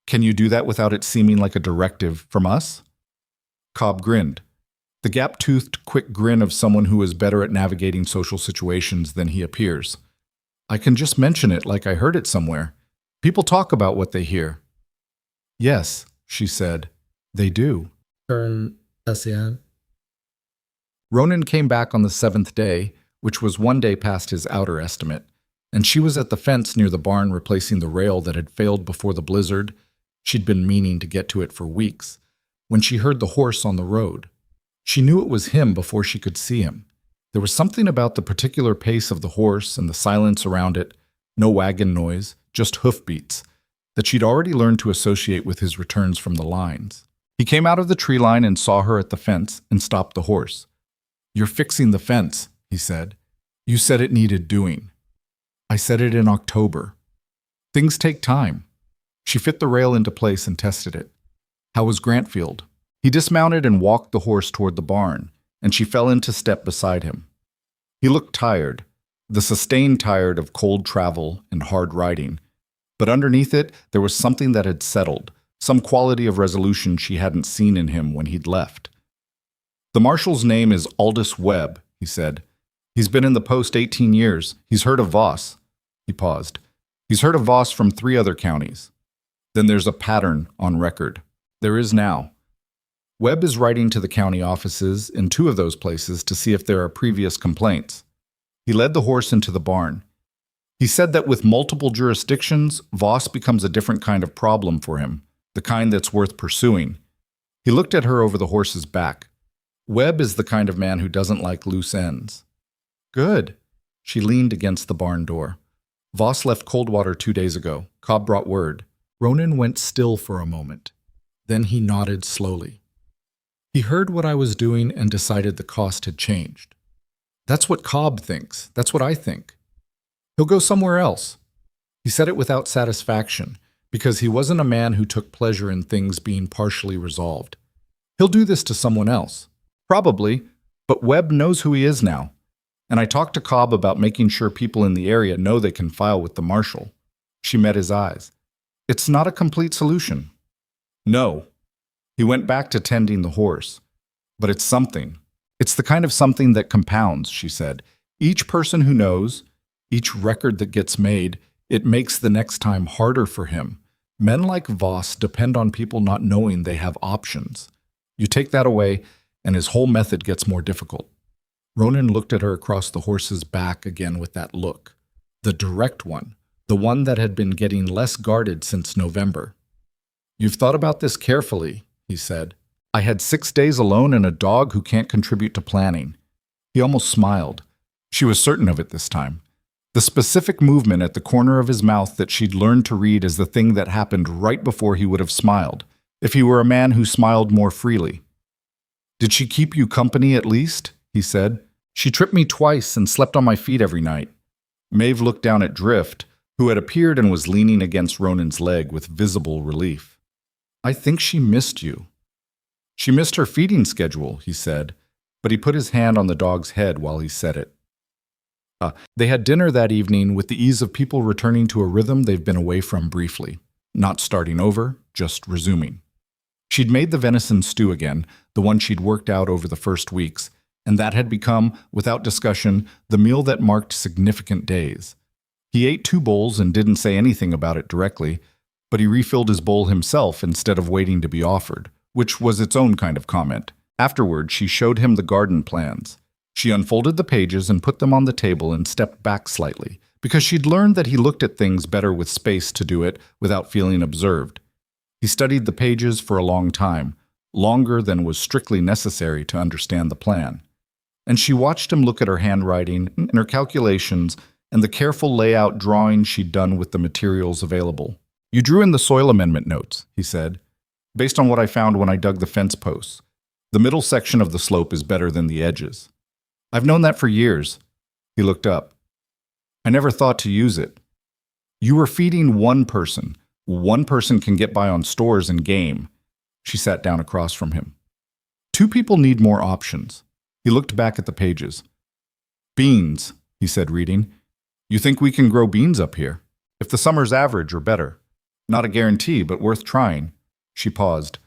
"Can you do that without it seeming like a directive from us?" Cobb grinned. The gap-toothed, quick grin of someone who is better at navigating social situations than he appears. "I can just mention it like I heard it somewhere. People talk about what they hear." "Yes," she said, "they do." Ronan came back on the 7th day, which was 1 day past his outer estimate, and she was at the fence near the barn replacing the rail that had failed before the blizzard. She'd been meaning to get to it for weeks, when she heard the horse on the road. She knew it was him before she could see him. There was something about the particular pace of the horse and the silence around it, no wagon noise, just hoofbeats, that she'd already learned to associate with his returns from the lines. He came out of the tree line and saw her at the fence and stopped the horse. "You're fixing the fence," he said. "You said it needed doing." "I said it in October." "Things take time." She fit the rail into place and tested it. "How was Grantfield?" He dismounted and walked the horse toward the barn, and she fell into step beside him. He looked tired, the sustained tired of cold travel and hard riding, but underneath it there was something that had settled, some quality of resolution she hadn't seen in him when he'd left. "The marshal's name is Aldous Webb," he said. "He's been in the post 18 years. He's heard of Voss." He paused. "He's heard of Voss from 3 other counties." "Then there's a pattern on record." "There is now." Webb is writing to the county offices in 2 of those places to see if there are previous complaints. He led the horse into the barn. He said that with multiple jurisdictions, Voss becomes a different kind of problem for him, the kind that's worth pursuing. He looked at her over the horse's back. Webb is the kind of man who doesn't like loose ends. Good. She leaned against the barn door. Voss left Coldwater 2 days ago. Cobb brought word. Ronan went still for a moment. Then he nodded slowly. He heard what I was doing and decided the cost had changed. That's what Cobb thinks. That's what I think. He'll go somewhere else. He said it without satisfaction, because he wasn't a man who took pleasure in things being partially resolved. He'll do this to someone else. Probably, but Webb knows who he is now. And I talked to Cobb about making sure people in the area know they can file with the marshal. She met his eyes. It's not a complete solution. No. He went back to tending the horse. But it's something. It's the kind of something that compounds, she said. Each person who knows, each record that gets made, it makes the next time harder for him. Men like Voss depend on people not knowing they have options. You take that away, and his whole method gets more difficult. Ronan looked at her across the horse's back again with that look. The direct one, the one that had been getting less guarded since November. You've thought about this carefully, he said. I had 6 days alone and a dog who can't contribute to planning. He almost smiled. She was certain of it this time. The specific movement at the corner of his mouth that she'd learned to read as the thing that happened right before he would have smiled, if he were a man who smiled more freely. Did she keep you company at least? He said. She tripped me twice and slept on my feet every night. Maeve looked down at Drift, who had appeared and was leaning against Ronan's leg with visible relief. I think she missed you. She missed her feeding schedule, he said, but he put his hand on the dog's head while he said it. They had dinner that evening with the ease of people returning to a rhythm they've been away from briefly, not starting over, just resuming. She'd made the venison stew again, the one she'd worked out over the first weeks, and that had become, without discussion, the meal that marked significant days. He ate 2 bowls and didn't say anything about it directly, but he refilled his bowl himself instead of waiting to be offered, which was its own kind of comment. Afterward, she showed him the garden plans. She unfolded the pages and put them on the table and stepped back slightly, because she'd learned that he looked at things better with space to do it without feeling observed. He studied the pages for a long time, longer than was strictly necessary to understand the plan. And she watched him look at her handwriting and her calculations and the careful layout drawing she'd done with the materials available. You drew in the soil amendment notes, he said, based on what I found when I dug the fence posts. The middle section of the slope is better than the edges. I've known that for years. He looked up. I never thought to use it. You were feeding one person. One person can get by on stores and game. She sat down across from him. 2 people need more options. He looked back at the pages. Beans, he said, reading. You think we can grow beans up here? If the summer's average or better. Not a guarantee, but worth trying. She paused.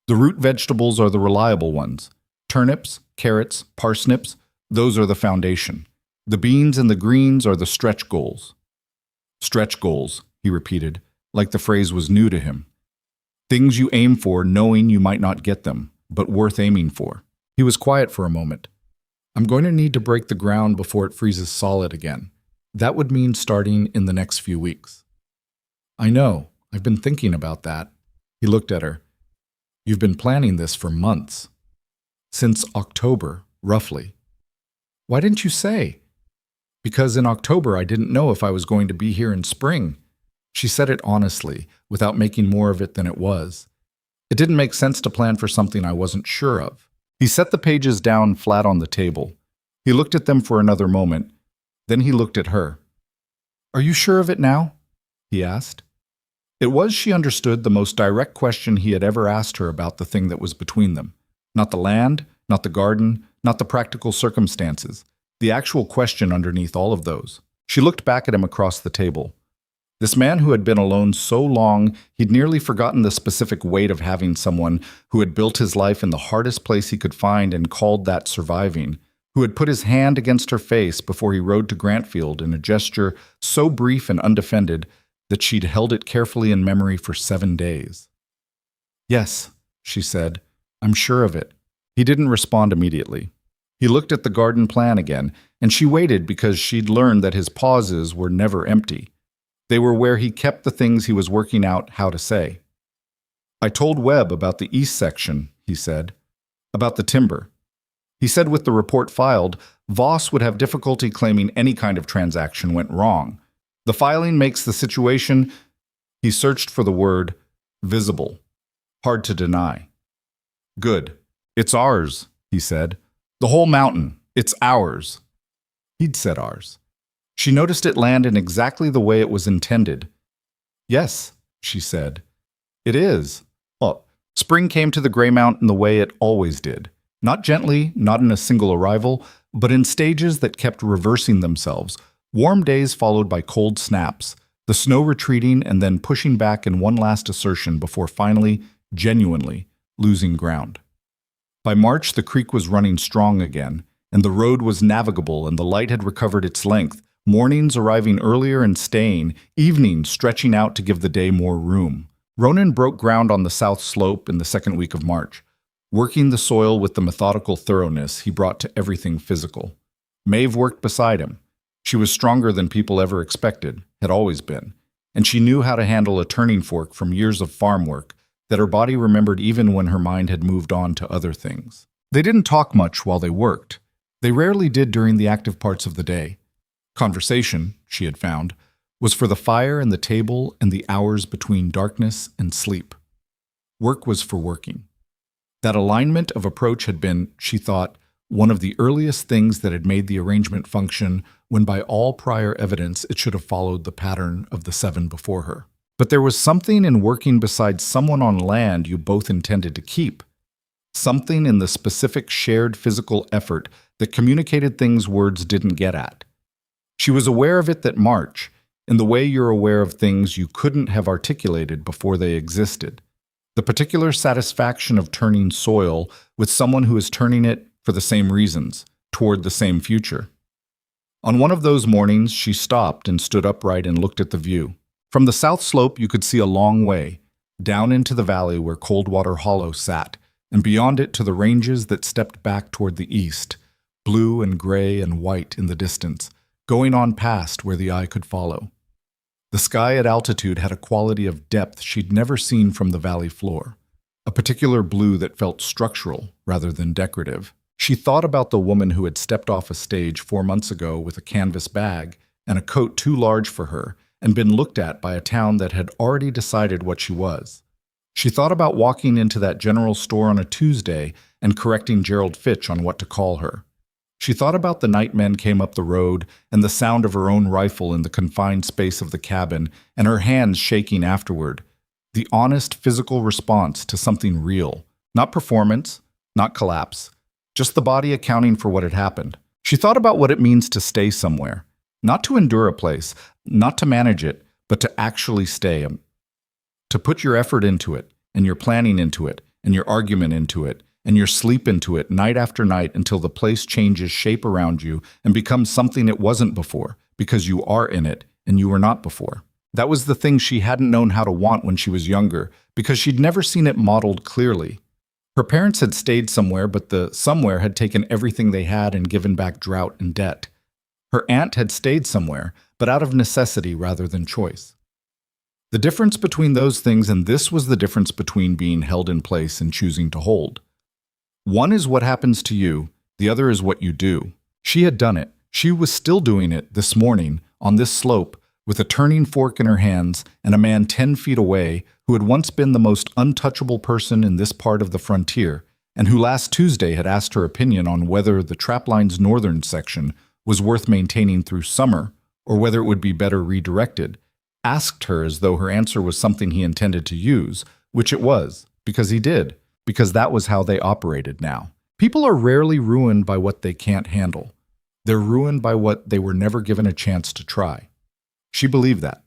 The root vegetables are the reliable ones. Turnips, carrots, parsnips, those are the foundation. The beans and the greens are the stretch goals. Stretch goals, he repeated, like the phrase was new to him. Things you aim for knowing you might not get them, but worth aiming for. He was quiet for a moment. I'm going to need to break the ground before it freezes solid again. That would mean starting in the next few weeks. I know. I've been thinking about that. He looked at her. You've been planning this for months. Since October, roughly. Why didn't you say? Because in October I didn't know if I was going to be here in spring. She said it honestly, without making more of it than it was. It didn't make sense to plan for something I wasn't sure of. He set the pages down flat on the table. He looked at them for another moment. Then he looked at her. Are you sure of it now? He asked. It was, she understood, the most direct question he had ever asked her about the thing that was between them. Not the land, not the garden, not the practical circumstances. The actual question underneath all of those. She looked back at him across the table. This man who had been alone so long, he'd nearly forgotten the specific weight of having someone who had built his life in the hardest place he could find and called that surviving, who had put his hand against her face before he rode to Grantfield in a gesture so brief and undefended that she'd held it carefully in memory for 7 days. Yes, she said, I'm sure of it. He didn't respond immediately. He looked at the garden plan again, and she waited because she'd learned that his pauses were never empty. They were where he kept the things he was working out how to say. "I told Webb about the east section," he said, "about the timber. He said with the report filed, Voss would have difficulty claiming any kind of transaction went wrong. The filing makes the situation," he searched for the word, "visible. Hard to deny." "Good. It's ours," he said. "The whole mountain. It's ours." He'd said ours. She noticed it land in exactly the way it was intended. "Yes," she said. "It is." Well, spring came to the Grey Mount in the way it always did. Not gently, not in a single arrival, but in stages that kept reversing themselves. Warm days followed by cold snaps, the snow retreating and then pushing back in one last assertion before finally, genuinely, losing ground. By March, the creek was running strong again, and the road was navigable and the light had recovered its length, mornings arriving earlier and staying, evenings stretching out to give the day more room. Ronan broke ground on the south slope in the second week of March, working the soil with the methodical thoroughness he brought to everything physical. Maeve worked beside him. She was stronger than people ever expected, had always been, and she knew how to handle a turning fork from years of farm work that her body remembered even when her mind had moved on to other things. They didn't talk much while they worked. They rarely did during the active parts of the day. Conversation, she had found, was for the fire and the table and the hours between darkness and sleep. Work was for working. That alignment of approach had been, she thought, one of the earliest things that had made the arrangement function when by all prior evidence it should have followed the pattern of the 7 before her. But there was something in working beside someone on land you both intended to keep. Something in the specific shared physical effort that communicated things words didn't get at. She was aware of it that March, in the way you're aware of things you couldn't have articulated before they existed. The particular satisfaction of turning soil with someone who is turning it for the same reasons, toward the same future. On one of those mornings, she stopped and stood upright and looked at the view. From the south slope, you could see a long way, down into the valley where Coldwater Hollow sat, and beyond it to the ranges that stepped back toward the east, blue and gray and white in the distance, going on past where the eye could follow. The sky at altitude had a quality of depth she'd never seen from the valley floor, a particular blue that felt structural rather than decorative. She thought about the woman who had stepped off a stage 4 months ago with a canvas bag and a coat too large for her and been looked at by a town that had already decided what she was. She thought about walking into that general store on a Tuesday and correcting Gerald Fitch on what to call her. She thought about the night men came up the road and the sound of her own rifle in the confined space of the cabin and her hands shaking afterward. The honest physical response to something real. Not performance, not collapse. Just the body accounting for what had happened. She thought about what it means to stay somewhere. Not to endure a place, not to manage it, but to actually stay. To put your effort into it, and your planning into it, and your argument into it, and your sleep into it night after night until the place changes shape around you and becomes something it wasn't before, because you are in it and you were not before. That was the thing she hadn't known how to want when she was younger, because she'd never seen it modeled clearly. Her parents had stayed somewhere, but the somewhere had taken everything they had and given back drought and debt. Her aunt had stayed somewhere, but out of necessity rather than choice. The difference between those things and this was the difference between being held in place and choosing to hold. One is what happens to you, the other is what you do. She had done it. She was still doing it this morning, on this slope, with a turning fork in her hands and a man 10 feet away who had once been the most untouchable person in this part of the frontier, and who last Tuesday had asked her opinion on whether the trapline's northern section was worth maintaining through summer, or whether it would be better redirected, asked her as though her answer was something he intended to use, which it was, because he did. Because that was how they operated now. People are rarely ruined by what they can't handle. They're ruined by what they were never given a chance to try. She believed that.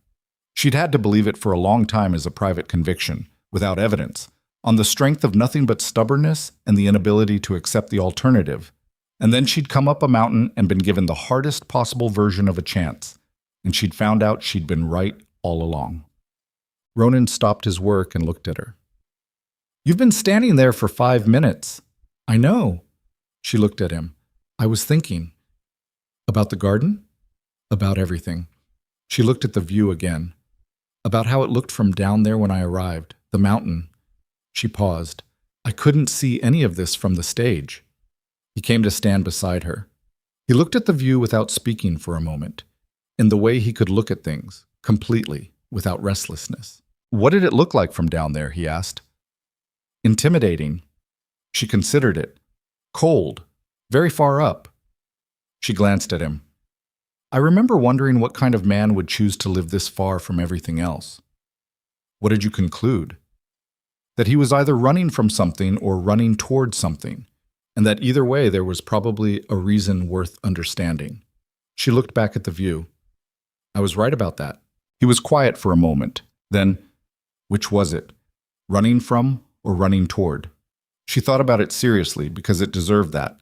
She'd had to believe it for a long time as a private conviction, without evidence, on the strength of nothing but stubbornness and the inability to accept the alternative. And then she'd come up a mountain and been given the hardest possible version of a chance, and she'd found out she'd been right all along. Ronan stopped his work and looked at her. "You've been standing there for 5 minutes." "I know." She looked at him. "I was thinking." About the garden? About everything. She looked at the view again. About how it looked from down there when I arrived, the mountain. She paused. I couldn't see any of this from the stage. He came to stand beside her. He looked at the view without speaking for a moment, in the way he could look at things, completely, without restlessness. What did it look like from down there, he asked. Intimidating. She considered it. Cold. Very far up. She glanced at him. I remember wondering what kind of man would choose to live this far from everything else. What did you conclude? That he was either running from something or running toward something, and that either way there was probably a reason worth understanding. She looked back at the view. I was right about that. He was quiet for a moment. Then, which was it? Running from or running toward? She thought about it seriously because it deserved that.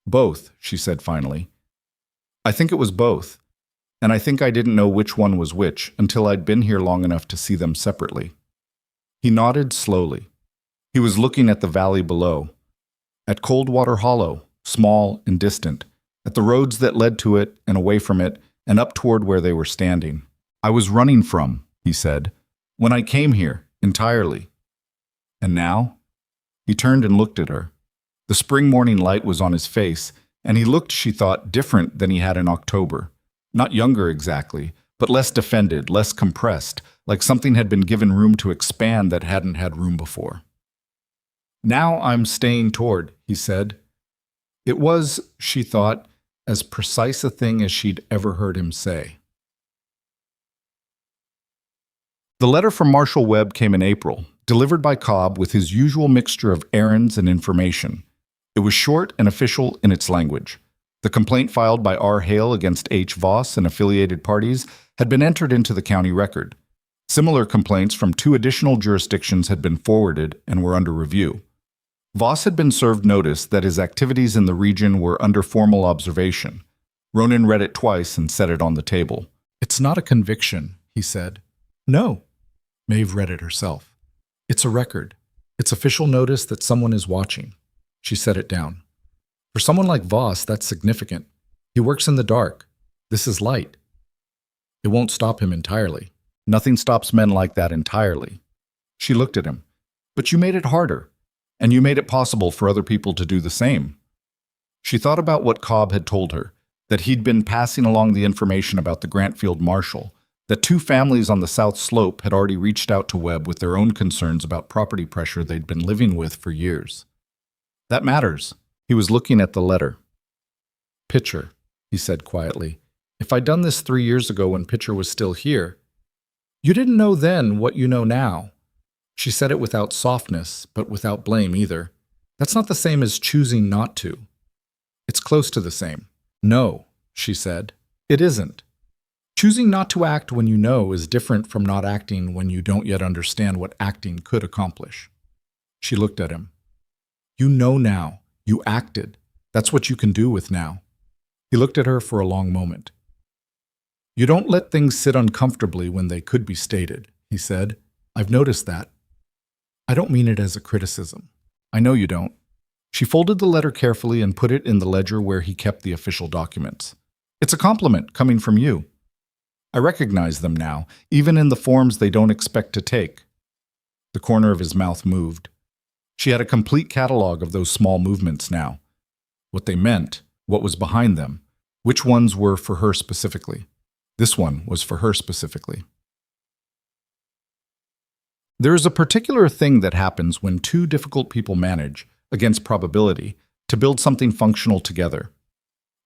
Both, she said finally. I think it was both, and I think I didn't know which one was which until I'd been here long enough to see them separately. He nodded slowly. He was looking at the valley below, at Coldwater Hollow, small and distant, at the roads that led to it and away from it and up toward where they were standing. I was running from, he said, when I came here, entirely. And now? He turned and looked at her. The spring morning light was on his face, and he looked, she thought, different than he had in October. Not younger exactly, but less defended, less compressed, like something had been given room to expand that hadn't had room before. Now I'm staying toward, he said. It was, she thought, as precise a thing as she'd ever heard him say. The letter from Marshall Webb came in April, delivered by Cobb with his usual mixture of errands and information. It was short and official in its language. The complaint filed by R. Hale against H. Voss and affiliated parties had been entered into the county record. Similar complaints from 2 additional jurisdictions had been forwarded and were under review. Voss had been served notice that his activities in the region were under formal observation. Ronan read it twice and set it on the table. It's not a conviction, he said. No. Maeve read it herself. It's a record. It's official notice that someone is watching. She set it down. For someone like Voss, that's significant. He works in the dark. This is light. It won't stop him entirely. Nothing stops men like that entirely. She looked at him. But you made it harder, and you made it possible for other people to do the same. She thought about what Cobb had told her, that he'd been passing along the information about the Grantfield Marshal, that 2 families on the South Slope had already reached out to Webb with their own concerns about property pressure they'd been living with for years. That matters. He was looking at the letter. Pitcher, he said quietly. If I'd done this 3 years ago when Pitcher was still here, you didn't know then what you know now. She said it without softness, but without blame either. That's not the same as choosing not to. It's close to the same. No, she said. It isn't. Choosing not to act when you know is different from not acting when you don't yet understand what acting could accomplish. She looked at him. You know now. You acted. That's what you can do with now. He looked at her for a long moment. You don't let things sit uncomfortably when they could be stated, he said. I've noticed that. I don't mean it as a criticism. I know you don't. She folded the letter carefully and put it in the ledger where he kept the official documents. It's a compliment coming from you. I recognize them now, even in the forms they don't expect to take. The corner of his mouth moved. She had a complete catalog of those small movements now. What they meant, what was behind them, which ones were for her specifically. This one was for her specifically. There is a particular thing that happens when 2 difficult people manage, against probability, to build something functional together.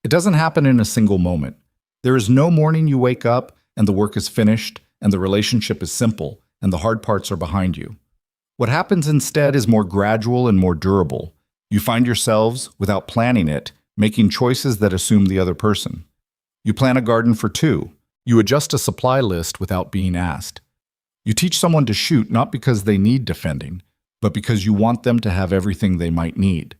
It doesn't happen in a single moment. There is no morning you wake up and the work is finished and the relationship is simple and the hard parts are behind you. What happens instead is more gradual and more durable. You find yourselves, without planning it, making choices that assume the other person. You plan a garden for 2. You adjust a supply list without being asked. You teach someone to shoot not because they need defending, but because you want them to have everything they might need.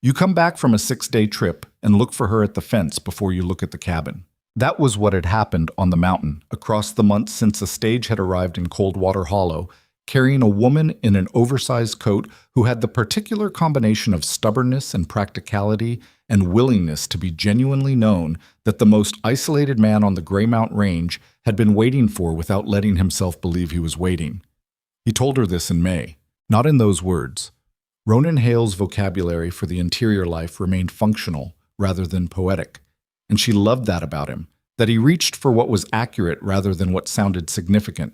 You come back from a 6-day trip and look for her at the fence before you look at the cabin. That was what had happened on the mountain across the months since the stage had arrived in Coldwater Hollow carrying a woman in an oversized coat who had the particular combination of stubbornness and practicality and willingness to be genuinely known that the most isolated man on the Greymount Range had been waiting for without letting himself believe he was waiting. He told her this in May, not in those words. Ronan Hale's vocabulary for the interior life remained functional rather than poetic, and she loved that about him, that he reached for what was accurate rather than what sounded significant.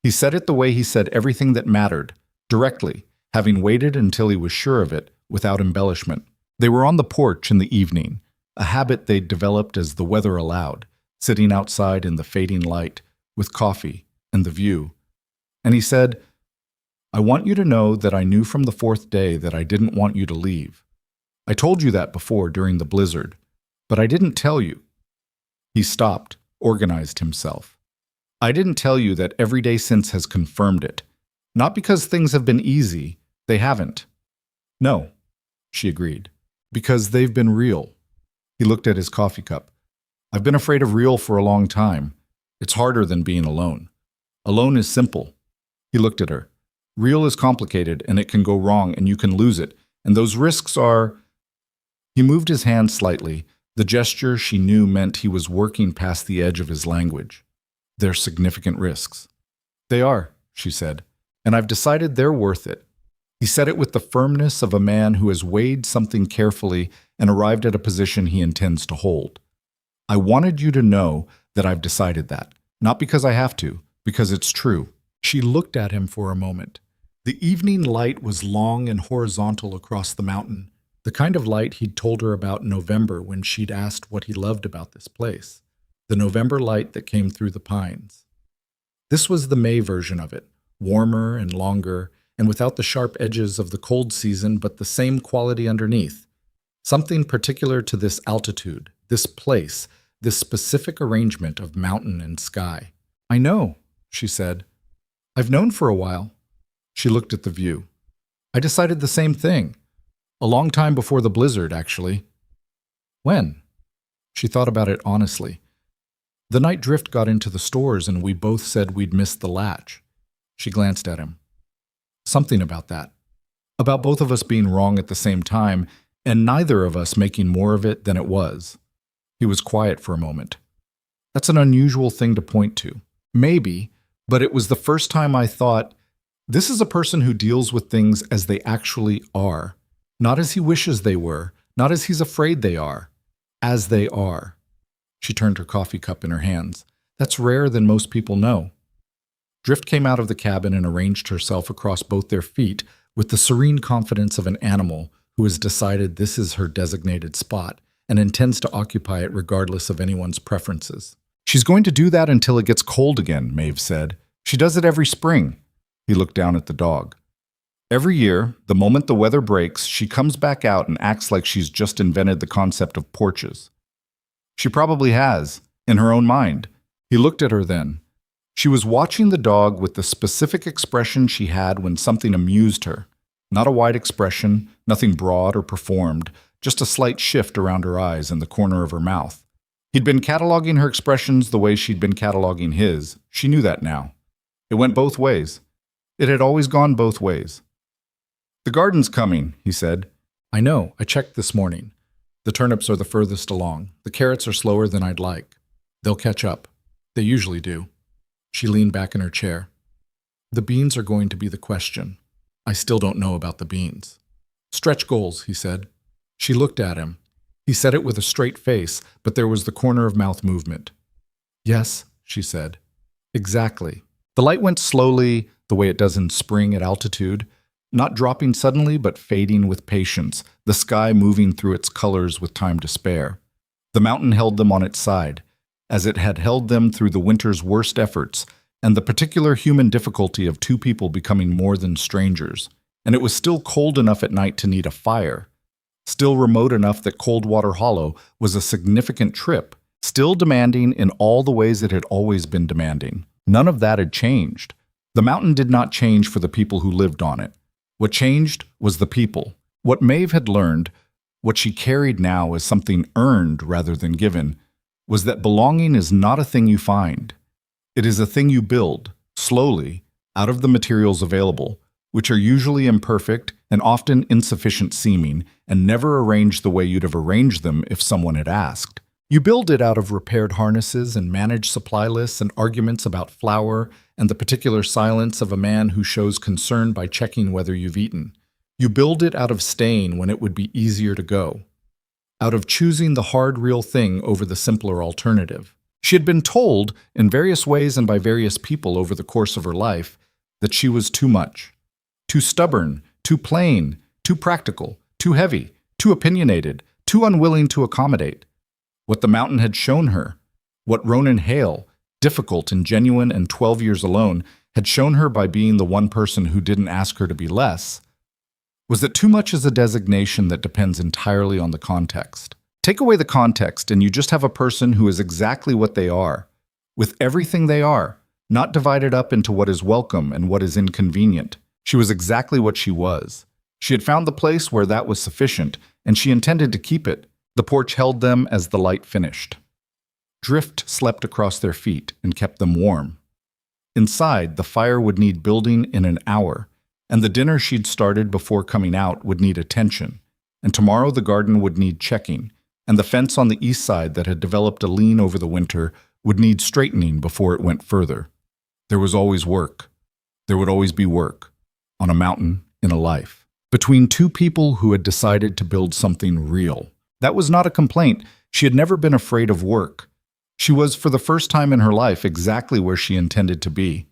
He said it the way he said everything that mattered, directly, having waited until he was sure of it, without embellishment. They were on the porch in the evening, a habit they'd developed as the weather allowed, sitting outside in the fading light, with coffee and the view. And he said, "I want you to know that I knew from the fourth day that I didn't want you to leave. I told you that before during the blizzard, but I didn't tell you." He stopped, organized himself. "I didn't tell you that every day since has confirmed it. Not because things have been easy, they haven't." "No," she agreed, "because they've been real." He looked at his coffee cup. "I've been afraid of real for a long time. It's harder than being alone. Alone is simple." He looked at her. "Real is complicated, and it can go wrong, and you can lose it, and those risks are—" He moved his hand slightly. The gesture she knew meant he was working past the edge of his language. "They're significant risks." "They are," she said, "and I've decided they're worth it." He said it with the firmness of a man who has weighed something carefully and arrived at a position he intends to hold. "I wanted you to know that I've decided that, not because I have to, because it's true." She looked at him for a moment. The evening light was long and horizontal across the mountain, the kind of light he'd told her about in November when she'd asked what he loved about this place. The November light that came through the pines. This was the May version of it, warmer and longer, and without the sharp edges of the cold season, but the same quality underneath. Something particular to this altitude, this place, this specific arrangement of mountain and sky. "I know," she said. "I've known for a while." She looked at the view. "I decided the same thing. A long time before the blizzard, actually." "When?" She thought about it honestly. "The night drift got into the stores and we both said we'd missed the latch." She glanced at him. "Something about that. About both of us being wrong at the same time, and neither of us making more of it than it was." He was quiet for a moment. "That's an unusual thing to point to. Maybe, but it was the first time I thought, this is a person who deals with things as they actually are. Not as he wishes they were, not as he's afraid they are. As they are." She turned her coffee cup in her hands. "That's rarer than most people know." Drift came out of the cabin and arranged herself across both their feet with the serene confidence of an animal who has decided this is her designated spot and intends to occupy it regardless of anyone's preferences. "She's going to do that until it gets cold again," Maeve said. "She does it every spring." He looked down at the dog. "Every year, the moment the weather breaks, she comes back out and acts like she's just invented the concept of porches." "She probably has, in her own mind." He looked at her then. She was watching the dog with the specific expression she had when something amused her. Not a wide expression, nothing broad or performed, just a slight shift around her eyes and the corner of her mouth. He'd been cataloging her expressions the way she'd been cataloging his. She knew that now. It went both ways. It had always gone both ways. "The garden's coming," he said. "I know, I checked this morning. The turnips are the furthest along. The carrots are slower than I'd like. They'll catch up. They usually do." She leaned back in her chair. "The beans are going to be the question. I still don't know about the beans." "Stretch goals," he said. She looked at him. He said it with a straight face, but there was the corner of mouth movement. "Yes," she said. "Exactly." The light went slowly, the way it does in spring at altitude, not dropping suddenly but fading with patience, the sky moving through its colors with time to spare. The mountain held them on its side, as it had held them through the winter's worst efforts, and the particular human difficulty of two people becoming more than strangers. And it was still cold enough at night to need a fire. Still remote enough that Coldwater Hollow was a significant trip, still demanding in all the ways it had always been demanding. None of that had changed. The mountain did not change for the people who lived on it. What changed was the people. What Maeve had learned, what she carried now as something earned rather than given, was that belonging is not a thing you find. It is a thing you build, slowly, out of the materials available, which are usually imperfect and often insufficient seeming, and never arranged the way you'd have arranged them if someone had asked. You build it out of repaired harnesses and managed supply lists and arguments about flour and the particular silence of a man who shows concern by checking whether you've eaten. You build it out of staying when it would be easier to go, out of choosing the hard, real thing over the simpler alternative. She had been told, in various ways and by various people over the course of her life, that she was too much. Too stubborn, too plain, too practical, too heavy, too opinionated, too unwilling to accommodate. What the mountain had shown her, what Ronan Hale, difficult and genuine and 12 years alone, had shown her by being the one person who didn't ask her to be less, was that too much is a designation that depends entirely on the context. Take away the context and you just have a person who is exactly what they are, with everything they are, not divided up into what is welcome and what is inconvenient. She was exactly what she was. She had found the place where that was sufficient, and she intended to keep it. The porch held them as the light finished. Drift slept across their feet and kept them warm. Inside, the fire would need building in an hour, and the dinner she'd started before coming out would need attention, and tomorrow the garden would need checking, and the fence on the east side that had developed a lean over the winter would need straightening before it went further. There was always work. There would always be work, on a mountain, in a life, between two people who had decided to build something real. That was not a complaint. She had never been afraid of work. She was, for the first time in her life, exactly where she intended to be.